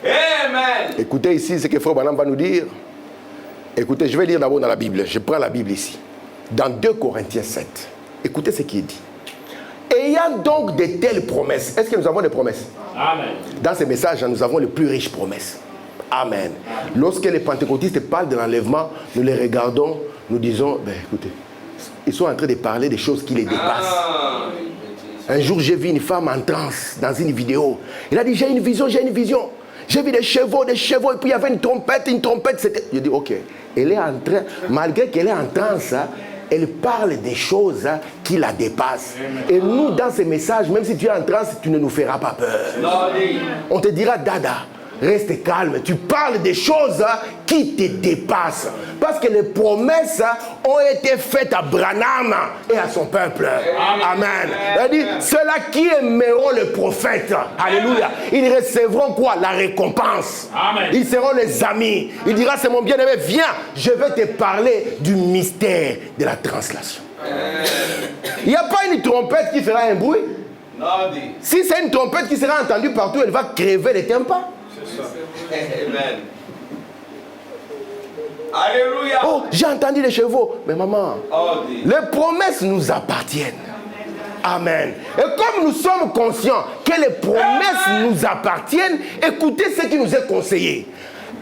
Amen. Écoutez ici ce que Frère Branham va nous dire. Écoutez, je vais lire d'abord dans la Bible. Je prends la Bible ici. Dans 2 Corinthiens 7. Écoutez ce qui est dit. Ayant donc de telles promesses. Est-ce que nous avons des promesses? Amen. Dans ces messages, nous avons les plus riches promesses. Amen. Lorsque les pentecôtistes parlent de l'enlèvement, nous les regardons, nous disons, ben écoutez, ils sont en train de parler des choses qui les dépassent. Un jour, j'ai vu une femme en transe dans une vidéo. Elle a dit, j'ai une vision, j'ai une vision. J'ai vu des chevaux, et puis il y avait une trompette, c'était... Je dis, ok, elle est en train, malgré qu'elle est en transe, elle parle des choses qui la dépassent. Et nous, dans ces messages, même si tu es en transe, tu ne nous feras pas peur. On te dira, Dada, reste calme, tu parles des choses qui te dépassent. Parce que les promesses ont été faites à Branham et à son peuple. Amen. Il dit, ceux-là qui aimeront le prophète, alléluia, ils recevront quoi? La récompense. Amen. Ils seront les amis. Il dira, c'est mon bien-aimé, viens, je vais te parler du mystère de la translation. Il n'y a pas une trompette qui fera un bruit. Si c'est une trompette qui sera entendue partout, elle va crever les tympans. Amen. Alléluia. Oh, j'ai entendu les chevaux. Mais maman, les promesses nous appartiennent. Amen. Et comme nous sommes conscients que les promesses nous appartiennent, écoutez ce qui nous est conseillé.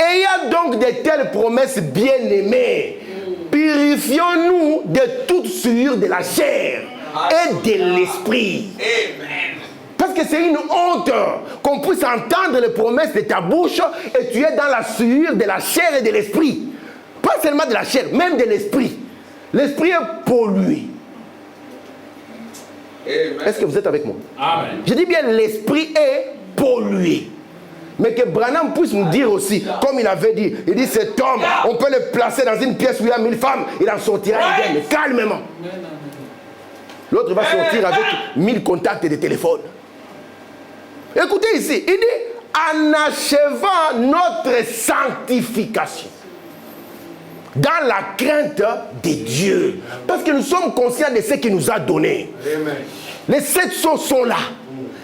Ayant donc de telles promesses bien-aimées, purifions-nous de toute souillure de la chair et de l'esprit. Amen. Parce que c'est une honte qu'on puisse entendre les promesses de ta bouche et tu es dans la souillure de la chair et de l'esprit. Pas seulement de la chair, même de l'esprit. L'esprit est pollué. Est-ce que vous êtes avec moi? Amen. Je dis bien l'esprit est pollué. Mais que Branham puisse nous dire aussi, comme il avait dit, il dit cet homme, on peut le placer dans une pièce où il y a 1000 femmes, il en sortira indemne, calmement. L'autre va sortir avec 1000 contacts de téléphone. Écoutez ici, il dit, en achevant notre sanctification, dans la crainte de Dieu. Parce que nous sommes conscients de ce qu'il nous a donné. Amen. Les 7 sceaux sont là.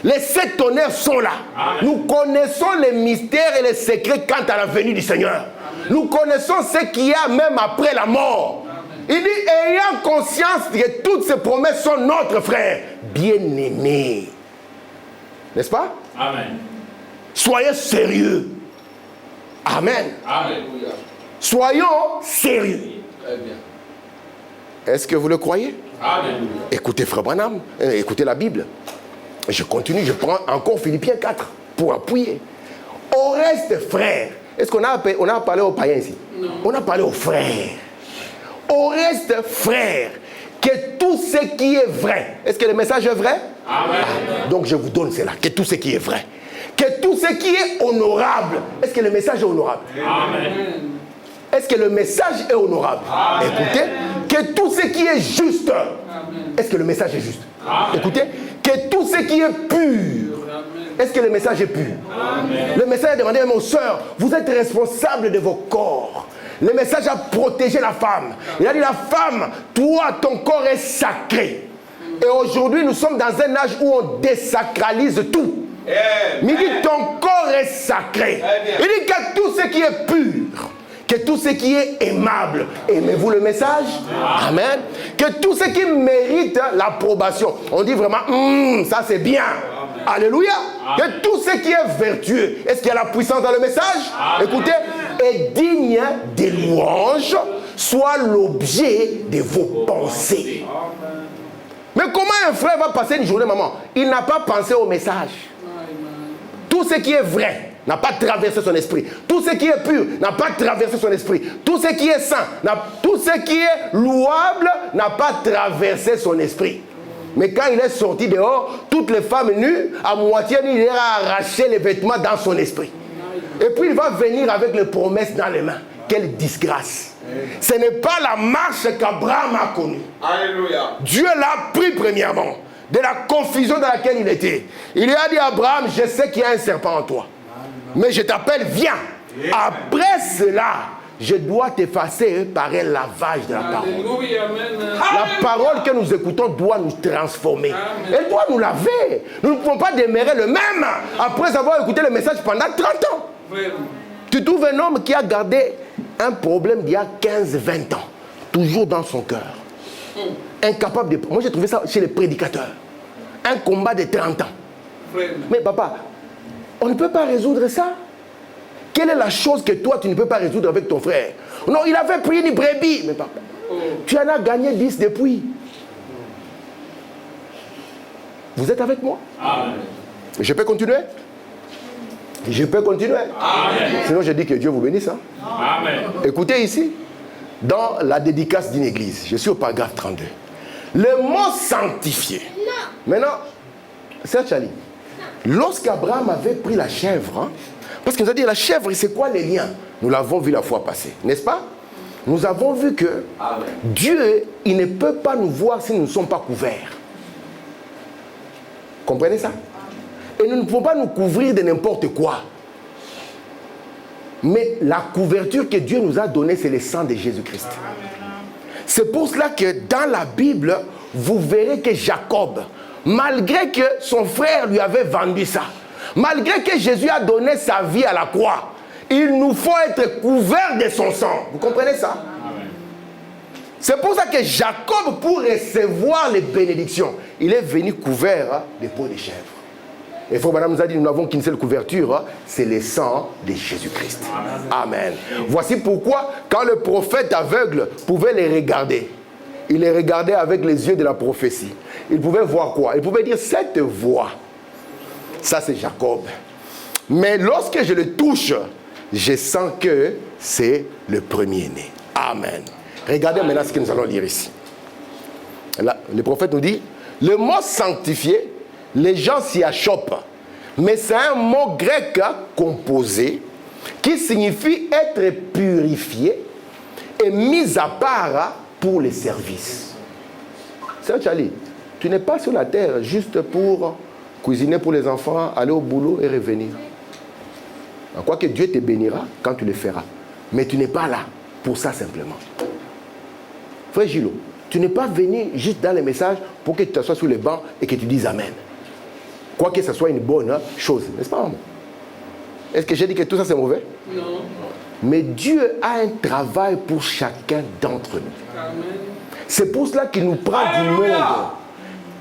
Les 7 tonnerres sont là. Amen. Nous connaissons les mystères et les secrets quant à la venue du Seigneur. Amen. Nous connaissons ce qu'il y a même après la mort. Amen. Il dit, ayant conscience que toutes ces promesses sont notre frère bien-aimé. N'est-ce pas? Amen. Soyez sérieux. Amen. Amen. Soyons sérieux. Très bien. Est-ce que vous le croyez? Amen. Écoutez Frère Branham, écoutez la Bible. Je continue, je prends encore Philippiens 4 pour appuyer. Au reste, frères, est-ce qu'on a parlé aux païens ici? Non. On a parlé aux frères. Au reste, frères, que tout ce qui est vrai. Est-ce que le message est vrai? Amen. Donc je vous donne cela, que tout ce qui est vrai. Que tout ce qui est honorable. Est-ce que le message est honorable? Amen. Est-ce que le message est honorable? Amen. Écoutez, que tout ce qui est juste. Est-ce que le message est juste? Amen. Écoutez, que tout ce qui est pur. Est-ce que le message est pur? Amen. Le message a demandé même aux sœurs, vous êtes responsables de vos corps. Le message a protégé la femme. Il a dit, la femme, toi, ton corps est sacré. Et aujourd'hui, nous sommes dans un âge où on désacralise tout. Mais il dit, ton corps est sacré. Il dit que tout ce qui est pur, que tout ce qui est aimable, aimez-vous le message? Amen. Que tout ce qui mérite l'approbation, on dit vraiment, ça c'est bien. Alléluia. Que tout ce qui est vertueux, est-ce qu'il y a la puissance dans le message? Écoutez, est digne des louanges, soit l'objet de vos pensées. Mais comment un frère va passer une journée, maman? Il n'a pas pensé au message. Tout ce qui est vrai n'a pas traversé son esprit. Tout ce qui est pur n'a pas traversé son esprit. Tout ce qui est saint, tout ce qui est louable n'a pas traversé son esprit. Mais quand il est sorti dehors, toutes les femmes nues, à moitié nues, il a arraché les vêtements dans son esprit. Et puis il va venir avec les promesses dans les mains. Quelle disgrâce. Ce n'est pas la marche qu'Abraham a connue. Alléluia. Dieu l'a pris premièrement de la confusion dans laquelle il était. Il lui a dit à Abraham, je sais qu'il y a un serpent en toi. Mais je t'appelle, viens. Après cela, je dois t'effacer par un lavage de la parole. La parole que nous écoutons doit nous transformer. Elle doit nous laver. Nous ne pouvons pas demeurer le même après avoir écouté le message pendant 30 ans. Tu trouves un homme qui a gardé un problème d'il y a 15-20 ans, toujours dans son cœur. Incapable de... Moi j'ai trouvé ça chez les prédicateurs. Un combat de 30 ans. Mais papa, on ne peut pas résoudre ça. Quelle est la chose que toi tu ne peux pas résoudre avec ton frère? Non, il avait pris une brebis. Mais papa, tu en as gagné 10 depuis. Vous êtes avec moi? Amen. Je peux continuer? Je peux continuer? Amen. Sinon je dis que Dieu vous bénisse. Hein? Amen. Écoutez ici, dans la dédicace d'une église, je suis au paragraphe 32. Le mot sanctifié. Maintenant, c'est Charlie. Lorsqu'Abraham avait pris la chèvre, hein, parce qu'il nous a dit la chèvre, c'est quoi les liens? Nous l'avons vu la fois passée, n'est-ce pas? Nous avons vu que Dieu, il ne peut pas nous voir si nous ne sommes pas couverts. Comprenez ça? Et nous ne pouvons pas nous couvrir de n'importe quoi. Mais la couverture que Dieu nous a donnée, c'est le sang de Jésus-Christ. C'est pour cela que dans la Bible, vous verrez que Jacob, malgré que son frère lui avait vendu ça, malgré que Jésus a donné sa vie à la croix, il nous faut être couverts de son sang. Vous comprenez ça? Amen. C'est pour ça que Jacob, pour recevoir les bénédictions, il est venu couvert de peau de chèvre. Et Frère Branham nous a dit, nous n'avons qu'une seule couverture, c'est le sang de Jésus-Christ. Amen. Voici pourquoi, quand le prophète aveugle pouvait les regarder, il les regardait avec les yeux de la prophétie. Il pouvait voir quoi? Il pouvait dire, cette voix, ça c'est Jacob. Mais lorsque je le touche, je sens que c'est le premier-né. Amen. Regardez maintenant ce que nous allons lire ici. Là, le prophète nous dit, le mot sanctifié, les gens s'y achoppent. Mais c'est un mot grec composé qui signifie être purifié et mis à part pour les services. C'est un Charlie. Tu n'es pas sur la terre juste pour cuisiner pour les enfants, aller au boulot et revenir. En quoi que Dieu te bénira quand tu le feras. Mais tu n'es pas là pour ça simplement. Frère Gilo, tu n'es pas venu juste dans les messages pour que tu t'assoies sur les bancs et que tu dises Amen. Quoi que ce soit une bonne chose, n'est-ce pas, maman? Est-ce que j'ai dit que tout ça c'est mauvais? Non. Mais Dieu a un travail pour chacun d'entre nous. Amen. C'est pour cela qu'il nous prend du monde.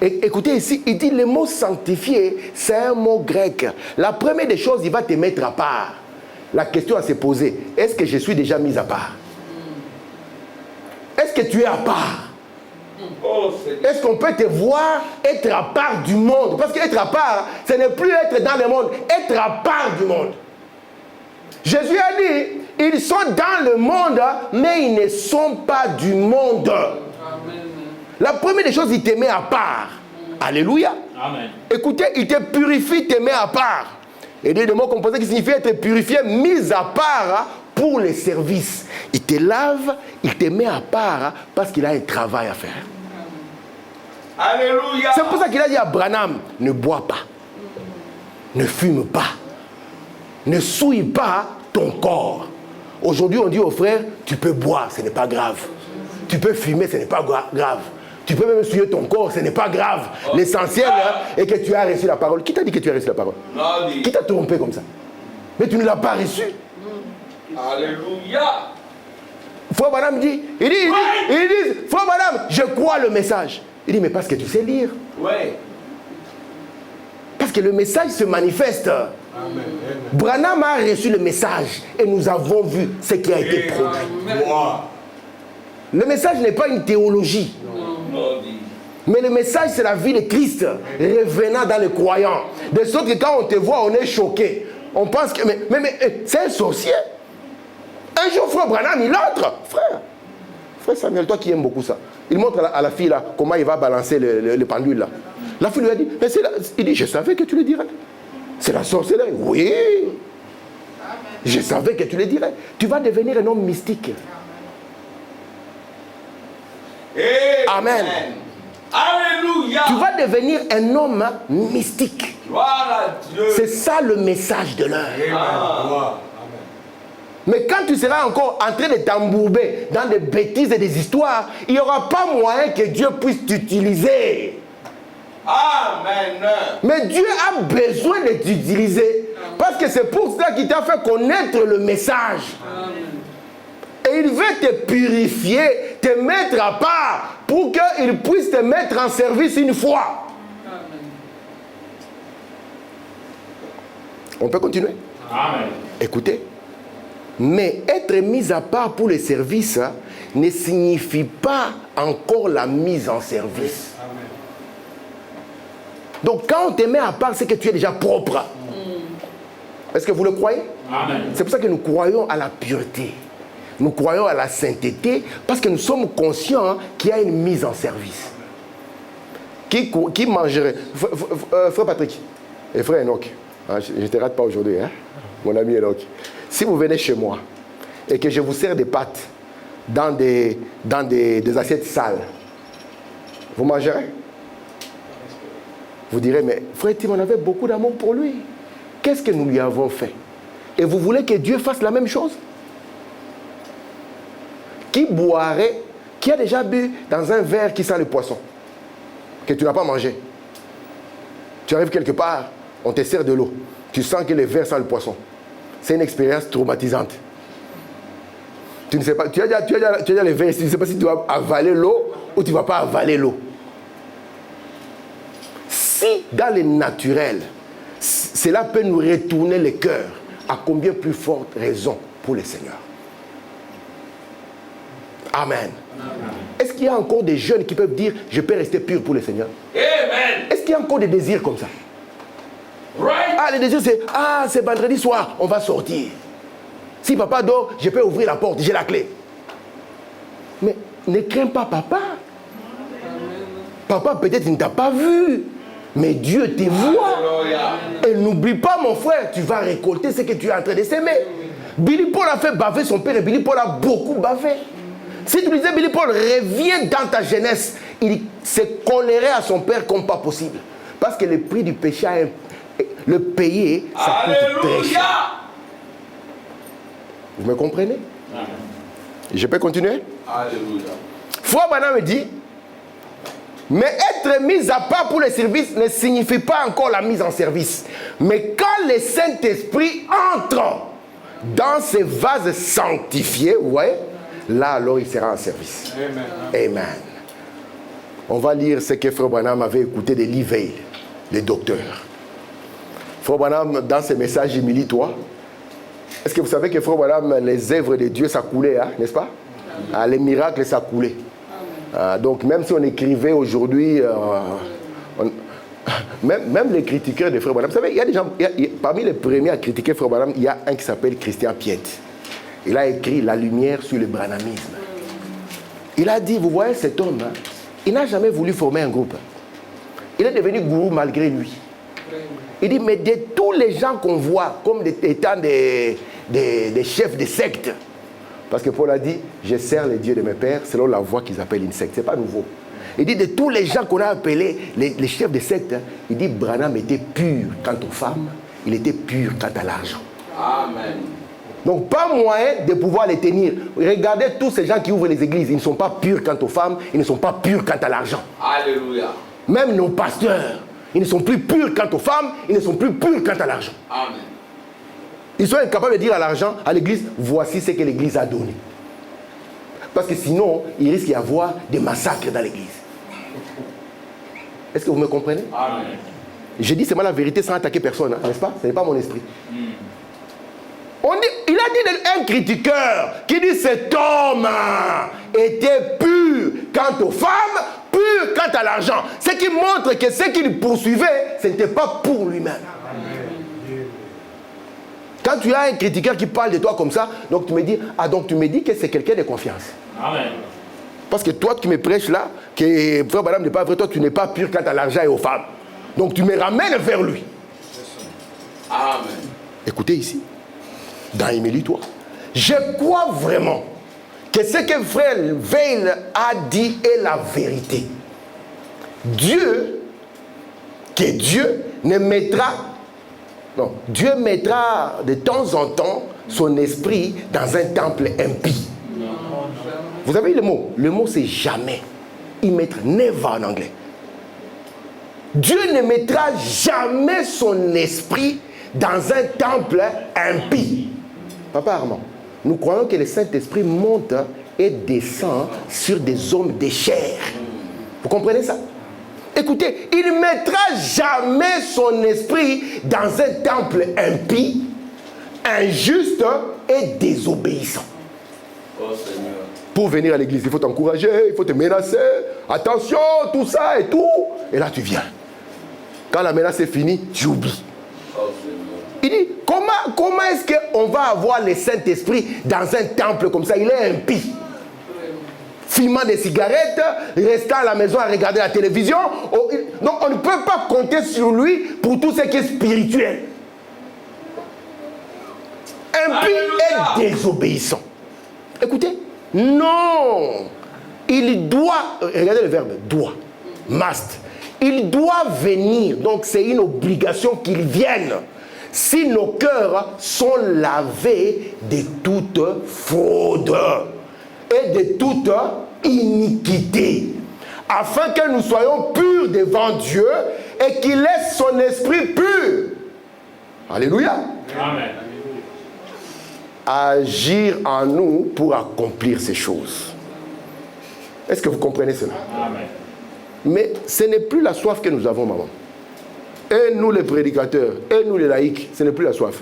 Et écoutez ici, il dit le mot sanctifié, c'est un mot grec. La première des choses, il va te mettre à part. La question à se poser, est-ce que je suis déjà mis à part? Est-ce que tu es à part? Est-ce qu'on peut te voir être à part du monde? Parce qu'être à part, ce n'est plus être dans le monde, être à part du monde. Jésus a dit, ils sont dans le monde, mais ils ne sont pas du monde. Amen. La première des choses, il te met à part. Alléluia. Amen. Écoutez, il te purifie, te met à part. Et des mots composés qui signifient être purifié, mis à part pour les services. Il te lave, il te met à part parce qu'il a un travail à faire. Alléluia. C'est pour ça qu'il a dit à Branham, ne bois pas, ne fume pas, ne souille pas ton corps. Aujourd'hui, on dit aux frères, tu peux boire, ce n'est pas grave. Tu peux fumer, ce n'est pas grave. Tu peux même souiller ton corps, ce n'est pas grave. L'essentiel est que tu as reçu la parole. Qui t'a dit que tu as reçu la parole? Qui t'a trompé comme ça? Mais tu ne l'as pas reçu. Alléluia. Frère Branham dit, il dit, Frère Branham, je crois le message. Il dit, mais parce que tu sais lire. Oui. Parce que le message se manifeste. Amen. Branham a reçu le message et nous avons vu ce qui a été produit. Le message n'est pas une théologie. Mais le message, c'est la vie de Christ revenant dans les croyants. De sorte que quand on te voit, on est choqué. On pense que... Mais c'est un sorcier. Un jour, frère Branham, il entre. Frère Samuel, toi qui aimes beaucoup ça. Il montre à la fille là, comment il va balancer le pendule là. La fille lui a dit, mais il dit, je savais que tu le dirais. C'est la sorcellerie. Oui. Je savais que tu le dirais. Tu vas devenir un homme mystique. Amen. Alléluia. Tu vas devenir un homme mystique. Gloire à Dieu. C'est ça le message de l'heure. Mais quand tu seras encore en train de t'embourber dans des bêtises et des histoires, il n'y aura pas moyen que Dieu puisse t'utiliser. Amen. Mais Dieu a besoin de t'utiliser. Parce que c'est pour cela qu'il t'a fait connaître le message. Et il veut te purifier, te mettre à part, pour qu'il puisse te mettre en service une fois. On peut continuer? Amen. Écoutez. Mais être mis à part pour les services ne signifie pas encore la mise en service. Amen. Donc quand on te met à part, c'est que tu es déjà propre. Est-ce que vous le croyez? Amen. C'est pour ça que nous croyons à la pureté. Nous croyons à la sainteté parce que nous sommes conscients qu'il y a une mise en service. Qui mangerait? Frère Patrick et frère Enoch, je ne te rate pas aujourd'hui, hein? Mon ami Enoch. Si vous venez chez moi et que je vous sers des pâtes dans des assiettes sales, vous mangerez? Vous direz, mais frère Tim, on avait beaucoup d'amour pour lui. Qu'est-ce que nous lui avons fait? Et vous voulez que Dieu fasse la même chose? Qui boirait, qui a déjà bu dans un verre qui sent le poisson, que tu n'as pas mangé? Tu arrives quelque part, on te sert de l'eau. Tu sens que le verre sent le poisson. C'est une expérience traumatisante. Tu ne sais pas, tu as déjà le verre, tu ne sais pas si tu vas avaler l'eau ou tu ne vas pas avaler l'eau. Si dans le naturel, cela peut nous retourner le cœur, à combien plus forte raison pour le Seigneur? Amen. Est-ce qu'il y a encore des jeunes qui peuvent dire, je peux rester pur pour le Seigneur? Amen. Est-ce qu'il y a encore des désirs comme ça? Right. Ah, les désirs, c'est vendredi soir, on va sortir. Si papa dort, je peux ouvrir la porte, j'ai la clé. Mais ne crains pas papa. Papa, peut-être il ne t'a pas vu, mais Dieu te voit. Alléluia. Et n'oublie pas, mon frère, tu vas récolter ce que tu es en train de s'aimer. Billy Paul a fait baver son père et Billy Paul a beaucoup bavé. Si tu disais, Billy Paul, reviens dans ta jeunesse, il s'est coléré à son père comme pas possible. Parce que le prix du péché, le payer, ça coûte très cher. Vous me comprenez? Amen. Je peux continuer? Alléluia. Frère Branham me dit, mais être mis à part pour le service ne signifie pas encore la mise en service. Mais quand le Saint-Esprit entre dans ces vases sanctifiés, ouais, là alors il sera en service. Amen. Amen. On va lire ce que Frère Branham avait écouté de Lee Vail, le docteur. Frère Branham, dans ses messages, humilie-toi. Est-ce que vous savez que Frère Branham, les œuvres de Dieu, ça coulait, hein, n'est-ce pas? Ah, les miracles, ça coulait. Donc même si on écrivait aujourd'hui, même les critiqueurs de Frère Branham, vous savez, il y a des gens, parmi les premiers à critiquer Frère Branham, il y a un qui s'appelle Christian Piet. Il a écrit La lumière sur le branhamisme. Il a dit, vous voyez cet homme, hein, il n'a jamais voulu former un groupe. Il est devenu gourou malgré lui. Il dit, mais de tous les gens qu'on voit comme étant des chefs de secte, parce que Paul a dit, je sers les dieux de mes pères selon la voie qu'ils appellent une secte. Ce n'est pas nouveau. Il dit, de tous les gens qu'on a appelés les chefs de secte, il dit, Branham était pur quant aux femmes, il était pur quant à l'argent. Amen. Donc, pas moyen de pouvoir les tenir. Regardez tous ces gens qui ouvrent les églises, ils ne sont pas purs quant aux femmes, ils ne sont pas purs quant à l'argent. Alléluia. Même nos pasteurs, ils ne sont plus purs quant aux femmes, ils ne sont plus purs quant à l'argent. Amen. Ils sont incapables de dire à l'argent, à l'église, voici ce que l'église a donné. Parce que sinon, il risque d'y avoir des massacres dans l'église. Est-ce que vous me comprenez? Amen. Je dis seulement la vérité sans attaquer personne, hein, n'est-ce pas? Ce n'est pas mon esprit. Il a dit un critiqueur qui dit cet homme était pur quant aux femmes, pur quant à l'argent. Ce qui montre que ce qu'il poursuivait, ce n'était pas pour lui-même. Quand tu as un critiqueur qui parle de toi comme ça, donc tu me dis que c'est quelqu'un de confiance. Amen. Parce que toi, tu me prêches là, que Frère Branham n'est pas vrai, toi, tu n'es pas pur quant à l'argent et aux femmes. Donc tu me ramènes vers lui. Amen. Écoutez ici, dans Humilie-toi, je crois vraiment que ce que Frère Vail a dit est la vérité. Dieu ne mettra... Non, Dieu mettra de temps en temps son esprit dans un temple impie. Vous avez le mot? Le mot c'est jamais. Il mettra never en anglais. Dieu ne mettra jamais son esprit dans un temple impie. Papa Armand, nous croyons que le Saint-Esprit monte et descend sur des hommes de chair. Vous comprenez ça? Écoutez, il ne mettra jamais son esprit dans un temple impie, injuste et désobéissant. Oh Seigneur. Pour venir à l'église, il faut t'encourager, il faut te menacer. Attention, tout ça et tout. Et là, tu viens. Quand la menace est finie, tu oublies. Oh Seigneur. Il dit, comment est-ce qu'on va avoir le Saint-Esprit dans un temple comme ça? Il est impie. Fumant des cigarettes, restant à la maison à regarder la télévision. Donc on ne peut pas compter sur lui pour tout ce qui est spirituel. Impie et désobéissant. Écoutez, non. Il doit, regardez le verbe, doit, must. Il doit venir, donc c'est une obligation qu'il vienne. Si nos cœurs sont lavés de toute fraude et de toute iniquité, afin que nous soyons purs devant Dieu et qu'il laisse son esprit pur. Alléluia. Amen. Agir en nous pour accomplir ces choses. Est-ce que vous comprenez cela? Amen. Mais ce n'est plus la soif que nous avons, maman. Et nous les prédicateurs, et nous les laïcs, ce n'est plus la soif.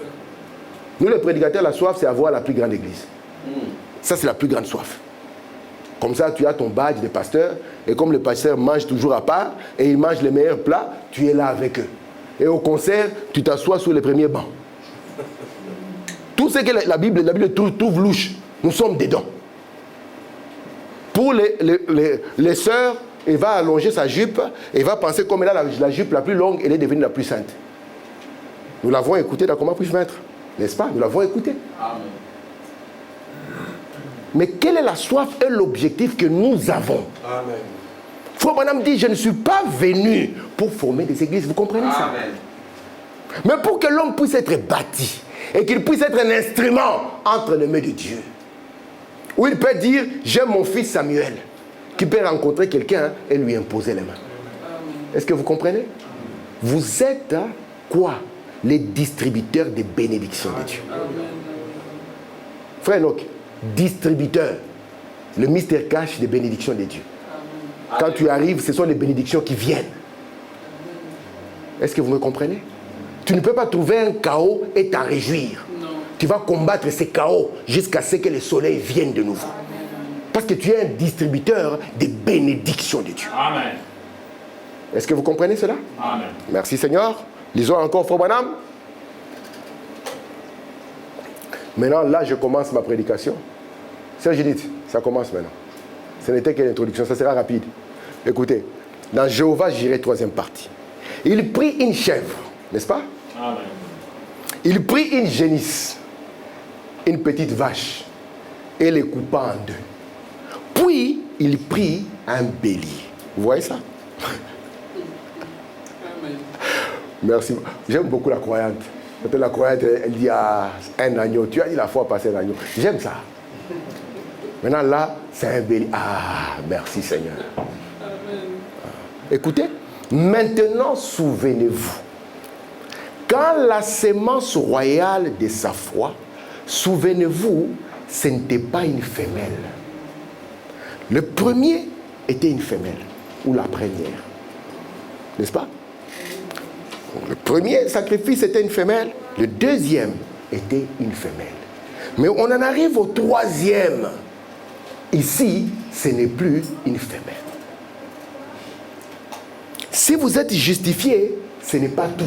Nous les prédicateurs, la soif, c'est avoir la plus grande église. Ça, c'est la plus grande soif. Comme ça, tu as ton badge de pasteur, et comme le pasteur mange toujours à part, et il mange les meilleurs plats, tu es là avec eux. Et au concert, tu t'assois sur les premiers bancs. Tout ce que la Bible trouve louche, nous sommes dedans. Pour les sœurs, elle va allonger sa jupe, et va penser comme elle a la jupe la plus longue, elle est devenue la plus sainte. Nous l'avons écouté dans Comment puis-je vaincre? N'est-ce pas? Nous l'avons écouté. Amen. Mais quelle est la soif et l'objectif que nous avons? Amen. Frère Branham dit, je ne suis pas venu pour former des églises. Vous comprenez ça? Amen. Mais pour que l'homme puisse être bâti et qu'il puisse être un instrument entre les mains de Dieu. Où il peut dire, j'aime mon fils Samuel, qui peut rencontrer quelqu'un et lui imposer les mains. Est-ce que vous comprenez? Vous êtes quoi? Les distributeurs des bénédictions de Dieu. Frère Enoch, distributeur, le mystère cache des bénédictions de Dieu. Quand tu arrives, ce sont les bénédictions qui viennent. Est-ce que vous me comprenez? Tu ne peux pas trouver un chaos et t'en réjouir. Non. Tu vas combattre ces chaos jusqu'à ce que le soleil vienne de nouveau. Parce que tu es un distributeur des bénédictions de Dieu. Amen. Est-ce que vous comprenez cela? Amen. Merci Seigneur. Lisons encore Frère Branham. Maintenant, là, je commence ma prédication. Sœur Judith, ça commence maintenant. Ce n'était qu'une introduction, ça sera rapide. Écoutez, dans Jéhovah, j'irai troisième partie. Il prit une chèvre, n'est-ce pas? Amen. Il prit une génisse, une petite vache, et les coupa en deux. Puis, il prit un bélier. Vous voyez ça? Merci. J'aime beaucoup la croyante. Quand la croyante, elle dit à un agneau. Tu as dit la fois passée un agneau. J'aime ça. Maintenant là, c'est un bélier. Ah, merci Seigneur. Écoutez, maintenant souvenez-vous. Quand la sémence royale de sa foi, souvenez-vous, ce n'était pas une femelle. Le premier était une femelle, ou la première. N'est-ce pas? Le premier sacrifice était une femelle, le deuxième était une femelle. Mais on en arrive au troisième. Ici, ce n'est plus une femelle. Si vous êtes justifié, ce n'est pas tout.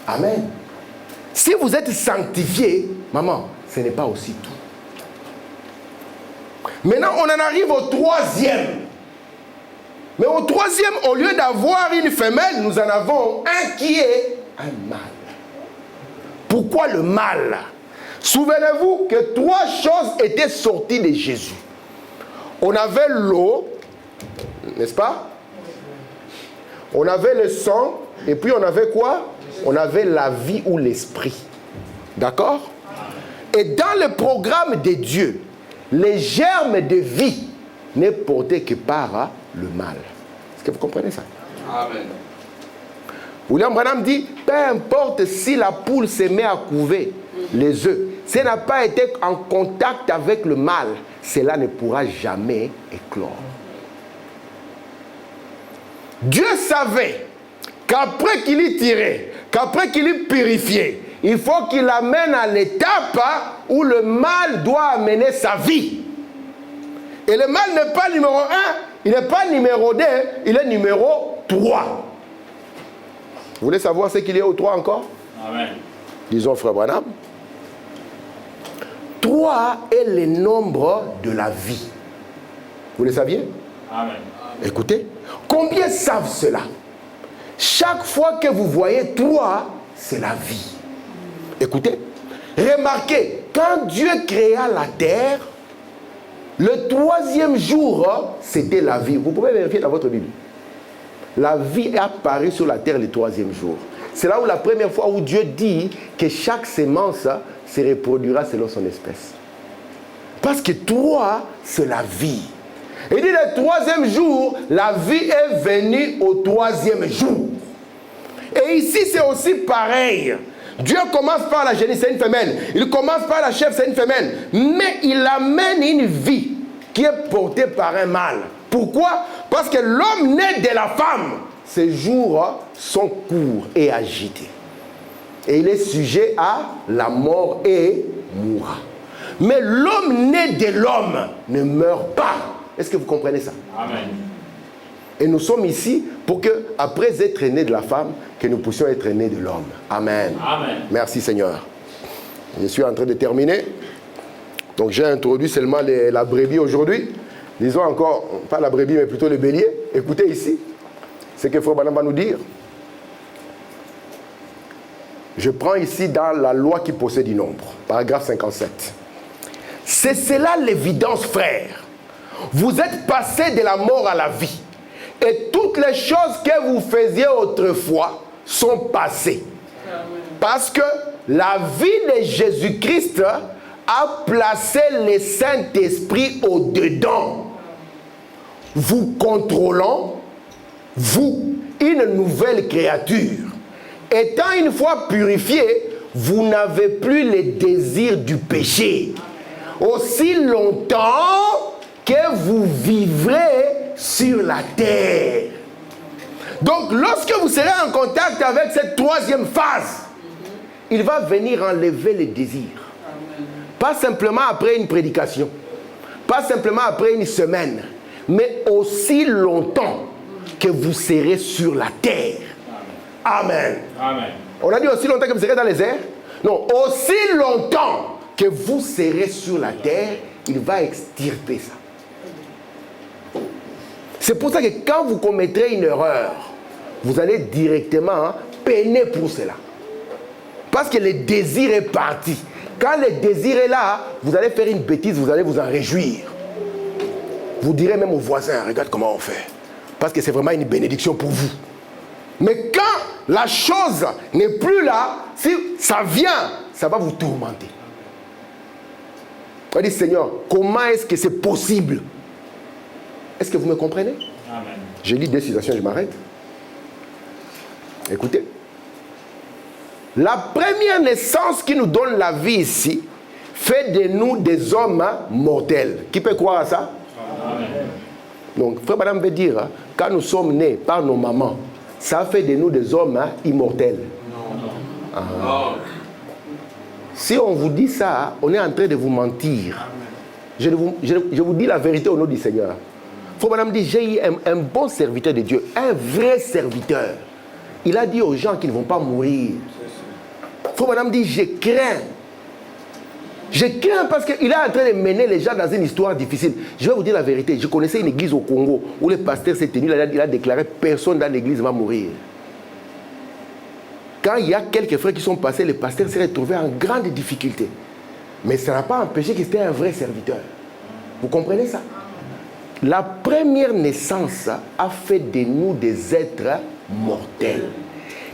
Amen. Si vous êtes sanctifié, maman, ce n'est pas aussi tout. Maintenant, on en arrive au troisième. Mais au troisième, au lieu d'avoir une femelle, nous en avons un qui est un mâle. Pourquoi le mâle? Souvenez-vous que trois choses étaient sorties de Jésus. On avait l'eau, n'est-ce pas? On avait le sang, et puis on avait quoi? On avait la vie ou l'esprit. D'accord? Et dans le programme de Dieu, les germes de vie n'est porté que par le mal. Est-ce que vous comprenez ça? Amen. William Branham dit, peu importe si la poule se met à couver les œufs, si elle n'a pas été en contact avec le mal, cela ne pourra jamais éclore. Dieu savait qu'après qu'il y tirait, qu'après qu'il y purifiait, il faut qu'il amène à l'étape où le mal doit amener sa vie. Et le mal n'est pas numéro 1, il n'est pas numéro 2, il est numéro 3. Vous voulez savoir ce qu'il y a au 3 encore? Amen. Disons frère Branham. 3 est le nombre de la vie. Vous le saviez? Amen. Écoutez, combien savent cela? Chaque fois que vous voyez 3, c'est la vie. Écoutez, remarquez, quand Dieu créa la terre, le troisième jour, c'était la vie. Vous pouvez vérifier dans votre Bible. La vie est apparue sur la terre le troisième jour. C'est là où la première fois où Dieu dit que chaque sémence se reproduira selon son espèce. Parce que 3, c'est la vie. Il dit le troisième jour, la vie est venue au troisième jour. Et ici, c'est aussi pareil. Dieu commence par la génisse, c'est une femelle. Il commence par la chèvre, c'est une femelle. Mais il amène une vie qui est portée par un mâle. Pourquoi? Parce que l'homme né de la femme, ses jours sont courts et agités. Et il est sujet à la mort et mourra. Mais l'homme né de l'homme ne meurt pas. Est-ce que vous comprenez ça? Amen. Et nous sommes ici pour que, après être nés de la femme, que nous puissions être nés de l'homme. Amen. Amen. Merci Seigneur. Je suis en train de terminer. Donc j'ai introduit seulement la brebis aujourd'hui. Disons encore, pas la brebis, mais plutôt le bélier. Écoutez ici ce que Frère Branham va nous dire. Je prends ici dans la loi qui possède du nombre, paragraphe 57. C'est cela l'évidence, frère. Vous êtes passé de la mort à la vie. Et toutes les choses que vous faisiez autrefois sont passées. Parce que la vie de Jésus-Christ a placé le Saint-Esprit au-dedans, vous contrôlant, vous, une nouvelle créature. Étant une fois purifié, vous n'avez plus les désirs du péché. Aussi longtemps que vous vivrez sur la terre. Donc, lorsque vous serez en contact avec cette troisième phase, il va venir enlever les désirs. Pas simplement après une prédication, pas simplement après une semaine, mais aussi longtemps que vous serez sur la terre. Amen. Amen. On a dit aussi longtemps que vous serez dans les airs? Non, aussi longtemps que vous serez sur la terre, il va extirper ça. C'est pour ça que quand vous commettrez une erreur, vous allez directement peiner pour cela. Parce que le désir est parti. Quand le désir est là, vous allez faire une bêtise, vous allez vous en réjouir. Vous direz même aux voisins, regarde comment on fait. Parce que c'est vraiment une bénédiction pour vous. Mais quand la chose n'est plus là, si ça vient, ça va vous tourmenter. On dit, Seigneur, comment est-ce que c'est possible? Est-ce que vous me comprenez? Amen. Je lis 2 citations, je m'arrête. Écoutez. La première naissance qui nous donne la vie ici fait de nous des hommes mortels. Qui peut croire à ça? Amen. Donc, frère madame veut dire, quand nous sommes nés par nos mamans, ça fait de nous des hommes immortels. Non. Si on vous dit ça, on est en train de vous mentir. Je vous dis la vérité au nom du Seigneur. Frère madame dit, j'ai eu un bon serviteur de Dieu, un vrai serviteur. Il a dit aux gens qu'ils ne vont pas mourir. Frère madame dit, je crains. Je crains parce qu'il est en train de mener les gens dans une histoire difficile. Je vais vous dire la vérité. Je connaissais une église au Congo où le pasteur s'est tenu, il a déclaré personne dans l'église va mourir. Quand il y a quelques frères qui sont passés, le pasteur s'est retrouvé en grande difficulté. Mais ça n'a pas empêché qu'il était un vrai serviteur. Vous comprenez ça? La première naissance a fait de nous des êtres mortels.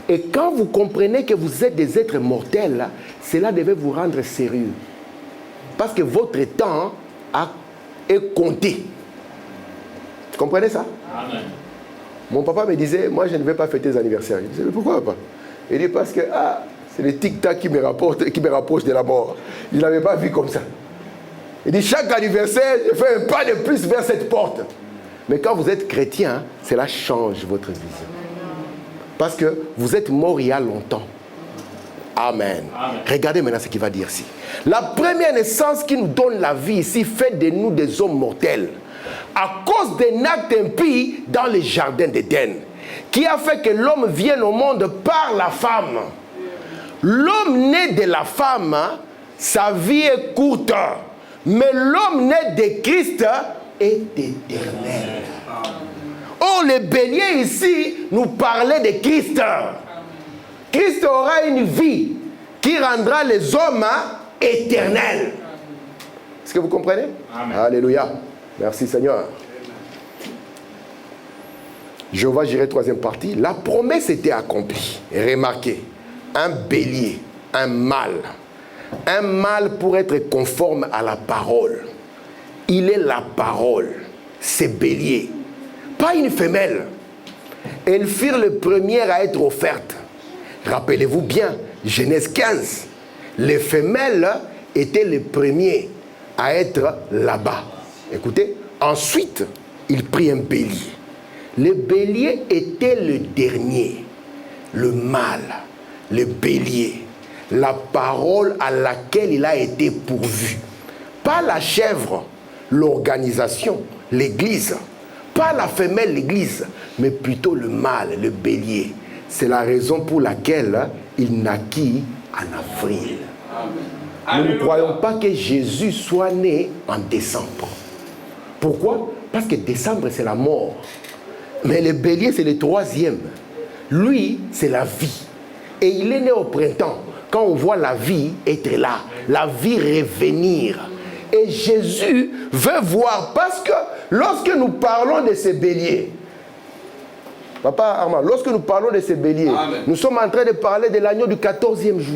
Et quand vous comprenez que vous êtes des êtres mortels, cela devait vous rendre sérieux. Parce que votre temps est compté. Vous comprenez ça? Amen. Mon papa me disait, moi je ne vais pas fêter tes anniversaires. Je disais, mais pourquoi pas? Il dit, parce que c'est le tic-tac qui me rapproche de la mort. Il n'avait pas vu comme ça. Il dit, chaque anniversaire, je fais un pas de plus vers cette porte. Mais quand vous êtes chrétien, cela change votre vision. Parce que vous êtes mort il y a longtemps. Amen. Amen. Regardez maintenant ce qu'il va dire ici. La première naissance qui nous donne la vie ici fait de nous des hommes mortels. À cause d'un acte impie dans le jardin d'Éden, qui a fait que l'homme vienne au monde par la femme. L'homme né de la femme, sa vie est courte. Mais l'homme né de Christ est éternel. Or, le bélier ici nous parlait de Christ. Christ aura une vie qui rendra les hommes éternels. Est-ce que vous comprenez? Amen. Alléluia. Merci Seigneur. Jéhovah Jireh, 3e partie. La promesse était accomplie. Remarquez, un bélier, un mâle. Un mâle pour être conforme à la parole. Il est la parole. C'est bélier. Pas une femelle. Elles furent les premières à être offertes. Rappelez-vous bien, Genèse 15. Les femelles étaient les premiers à être là-bas. Écoutez, ensuite, il prit un bélier. Le bélier était le dernier. Le mâle, le bélier. La parole à laquelle il a été pourvu. Pas la chèvre, l'organisation, l'église. Pas la femelle, l'église, mais plutôt le mâle, le bélier. C'est la raison pour laquelle il naquit en avril. Nous ne croyons pas que Jésus soit né en décembre. Pourquoi? Parce que décembre, c'est la mort. Mais le bélier, c'est le 3e. Lui, c'est la vie. Et il est né au printemps. Quand on voit la vie être là, la vie revenir. Et Jésus veut voir, parce que lorsque nous parlons de ce bélier, Papa Armand, lorsque nous parlons de ces béliers, Amen, nous sommes en train de parler de l'agneau du 14e jour.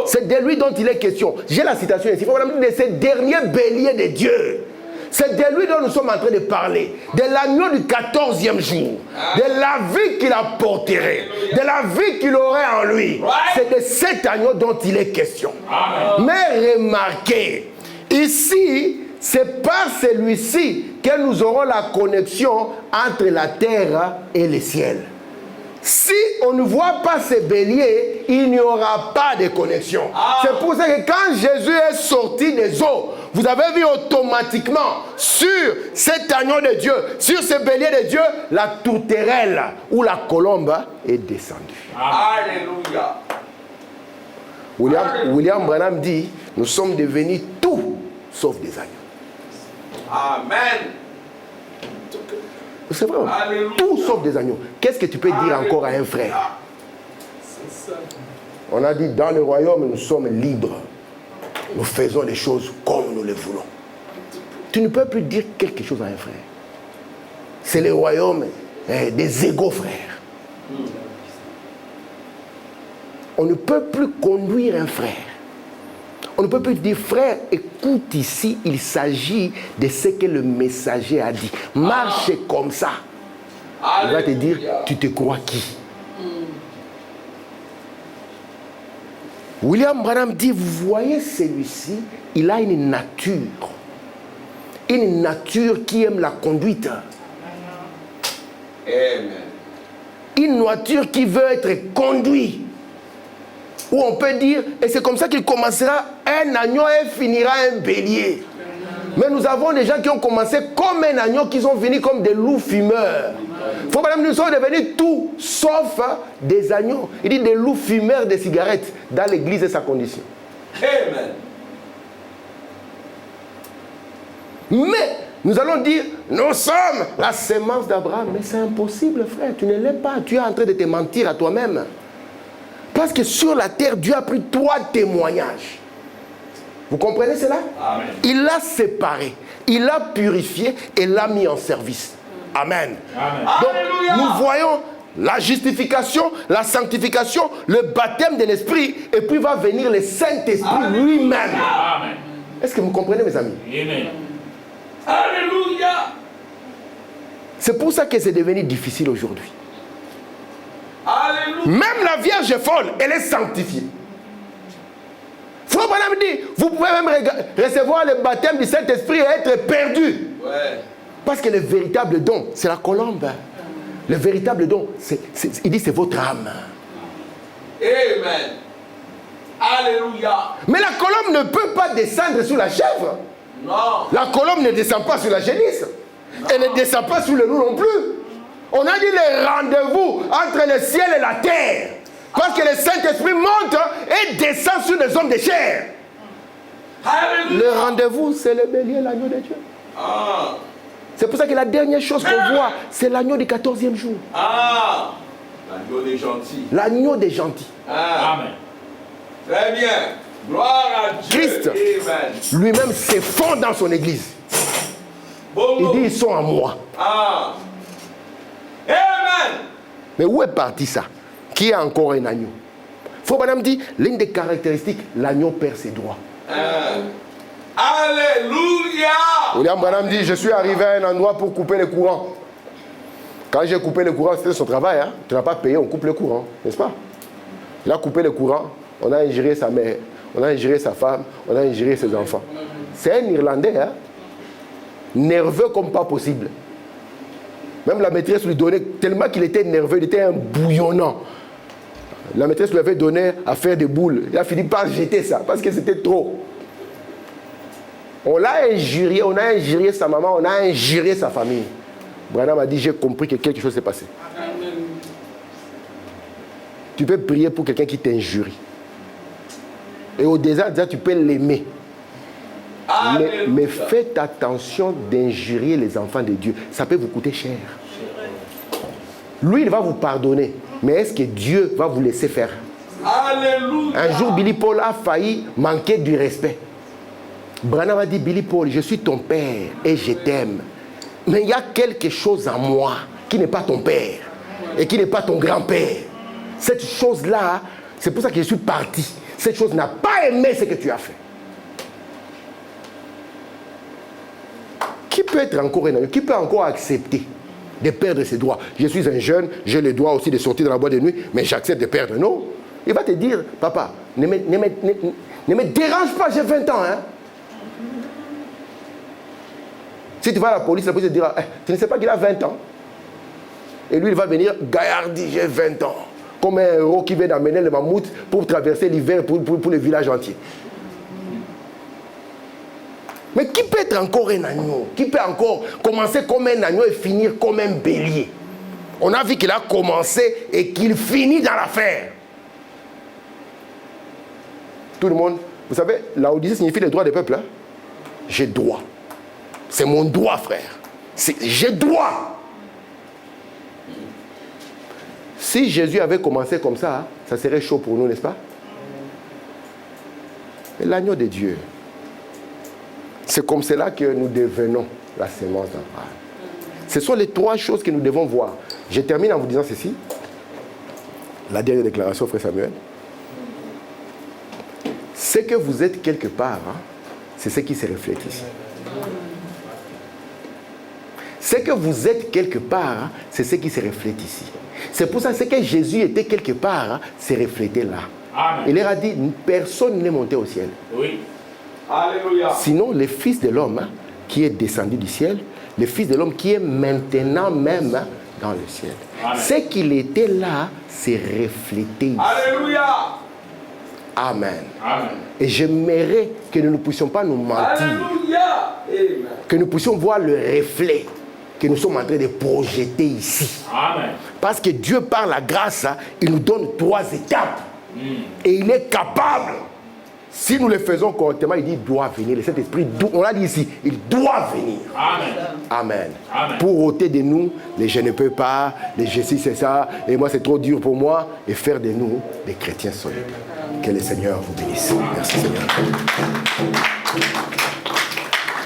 C'est de lui dont il est question. J'ai la citation ici. Il faut de ces derniers béliers de Dieu. C'est de lui dont nous sommes en train de parler. De l'agneau du 14e jour. De la vie qu'il apporterait. De la vie qu'il aurait en lui. C'est de cet agneau dont il est question. Amen. Mais remarquez, ici, c'est par celui-ci que nous aurons la connexion entre la terre et le ciel. Si on ne voit pas ces béliers, il n'y aura pas de connexion. C'est pour ça que quand Jésus est sorti des eaux, vous avez vu automatiquement sur cet agneau de Dieu, sur ce bélier de Dieu, la tourterelle ou la colombe est descendue. Alléluia. William Branham dit, nous sommes devenus tout sauf des agneaux. Amen. C'est vrai. Alléluia. Tout sauf des agneaux. Qu'est-ce que tu peux dire encore à un frère? On a dit, dans le royaume, nous sommes libres. Nous faisons les choses comme nous les voulons. Tu ne peux plus dire quelque chose à un frère. C'est le royaume des égaux frères. On ne peut plus conduire un frère. On ne peut plus dire, frère, écoute ici, il s'agit de ce que le messager a dit. Marche comme ça. Il va te dire, tu te crois qui? William Branham dit, vous voyez celui-ci, il a une nature. Une nature qui aime la conduite. Amen. Une nature qui veut être conduite. Où on peut dire, et c'est comme ça qu'il commencera un agneau et finira un bélier. Mais nous avons des gens qui ont commencé comme un agneau, qui sont venus comme des loups fumeurs. Faut pas nous sommes devenus tout sauf des agneaux. Il dit des loups fumeurs de cigarettes. Dans l'église, c'est sa condition. Amen. Mais nous allons dire, nous sommes la sémence d'Abraham. Mais c'est impossible, frère. Tu ne l'es pas. Tu es en train de te mentir à toi-même. Parce que sur la terre, Dieu a pris 3 témoignages. Vous comprenez cela? Amen. Il l'a séparé, il l'a purifié et l'a mis en service. Amen. Amen. Donc, Alléluia. Nous voyons la justification, la sanctification, le baptême de l'Esprit, et puis va venir le Saint-Esprit lui-même. Amen. Est-ce que vous comprenez, mes amis? Amen. Alléluia. C'est pour ça que c'est devenu difficile aujourd'hui. Alléluia. Même la Vierge folle, elle est sanctifiée. Frère Branham dit, vous pouvez même recevoir le baptême du Saint-Esprit et être perdu. Ouais. Parce que le véritable don, c'est la colombe. Le véritable don, il dit, c'est votre âme. Amen. Alléluia. Mais la colombe ne peut pas descendre sur la chèvre. Non. La colombe ne descend pas sur la génisse. Elle ne descend pas sur le loup non plus. On a dit le rendez-vous entre le ciel et la terre. Parce que le Saint-Esprit monte et descend sur des hommes de chair. Alléluia. Le rendez-vous, c'est le bélier, l'agneau de Dieu. Ah. C'est pour ça que la dernière chose qu'on voit, c'est l'agneau du 14e jour. Ah. L'agneau des gentils. L'agneau des gentils. Ah. Amen. Très bien. Gloire à Dieu. Christ lui-même s'effondre dans son église. Bon. Il dit, ils sont à moi. Ah. Amen. Mais où est parti ça? Qui est encore un agneau? Faut madame dit, l'une des caractéristiques, l'agneau perd ses droits. Alléluia. William Branham dit, je suis arrivé à un endroit pour couper le courant. Quand j'ai coupé le courant, c'était son travail. Hein? Tu n'as pas payé, on coupe le courant, n'est-ce pas? Il a coupé le courant, on a ingéré sa mère, on a ingéré sa femme, on a ingéré ses enfants. C'est un Irlandais, hein? Nerveux comme pas possible. Même la maîtresse lui donnait, tellement qu'il était nerveux, il était un bouillonnant. La maîtresse lui avait donné à faire des boules. Il a fini par jeter ça, parce que c'était trop. On l'a injurié, on a injurié sa maman, on a injurié sa famille. Branham a dit, j'ai compris que quelque chose s'est passé. Amen. Tu peux prier pour quelqu'un qui t'injurie. Et au-delà de ça, tu peux l'aimer. Mais faites attention d'injurier les enfants de Dieu. Ça peut vous coûter cher. Lui, il va vous pardonner. Mais est-ce que Dieu va vous laisser faire? Alléluia. Un jour, Billy Paul a failli manquer du respect. Branham a dit, Billy Paul, je suis ton père et je t'aime. Mais il y a quelque chose en moi qui n'est pas ton père et qui n'est pas ton grand-père. Cette chose-là, c'est pour ça que je suis parti. Cette chose n'a pas aimé ce que tu as fait. Qui peut être encore un ami? Qui peut encore accepter de perdre ses droits? Je suis un jeune, j'ai le droit aussi de sortir dans la boîte de nuit, mais j'accepte de perdre. Non. Il va te dire, papa, ne me dérange pas, j'ai 20 ans. Hein? Si tu vas à la police te dira, tu ne sais pas qu'il a 20 ans. Et lui, il va venir, Gaillardi, j'ai 20 ans. Comme un héros qui vient d'amener le mammouth pour traverser l'hiver pour le village entier. Mais qui peut être encore un agneau? Qui peut encore commencer comme un agneau et finir comme un bélier? On a vu qu'il a commencé et qu'il finit dans l'affaire. Tout le monde, vous savez, la Odyssée signifie les droits des peuples. Hein? J'ai droit. C'est mon droit, frère. J'ai droit. Si Jésus avait commencé comme ça, ça serait chaud pour nous, n'est-ce pas? Et l'agneau de Dieu. C'est comme cela que nous devenons la sémence d'Abraham. Ce sont les trois choses que nous devons voir. Je termine en vous disant ceci. La dernière déclaration, frère Samuel. Ce que vous êtes quelque part, hein, c'est ce qui se reflète ici. Ce que vous êtes quelque part, hein, c'est ce qui se reflète ici. C'est pour ça que ce que Jésus était quelque part, hein, c'est reflété là. Amen. Il leur a dit, personne n'est monté au ciel. Oui. Alléluia. Sinon, le Fils de l'homme hein, qui est descendu du ciel, le Fils de l'homme qui est maintenant même hein, dans le ciel. Amen. Ce qu'il était là, c'est reflété ici. Alléluia. Amen. Amen. Et j'aimerais que nous ne puissions pas nous mentir. Alléluia. Amen. Que nous puissions voir le reflet que nous sommes en train de projeter ici. Amen. Parce que Dieu, par la grâce, hein, il nous donne 3 étapes. Et il est capable. Si nous le faisons correctement, il dit il doit venir. Le Saint-Esprit, on l'a dit ici, il doit venir. Amen. Amen. Amen. Pour ôter de nous, les je ne peux pas, les je suis c'est ça, et moi c'est trop dur pour moi, et faire de nous des chrétiens solides. Que le Seigneur vous bénisse. Merci Seigneur.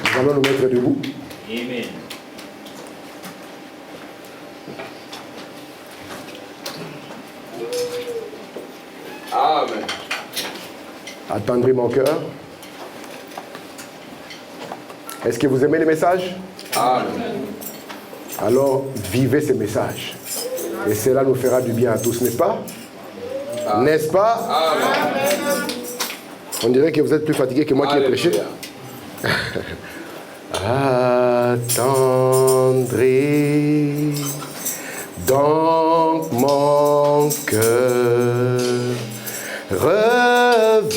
Nous allons nous mettre debout. Amen. Amen. Attendrez mon cœur. Est-ce que vous aimez les messages? Amen. Alors, vivez ces messages. Et cela nous fera du bien à tous, n'est-ce pas? N'est-ce pas? Amen. On dirait que vous êtes plus fatigué que moi qui ai prêché. Attendrez donc mon cœur. Révèle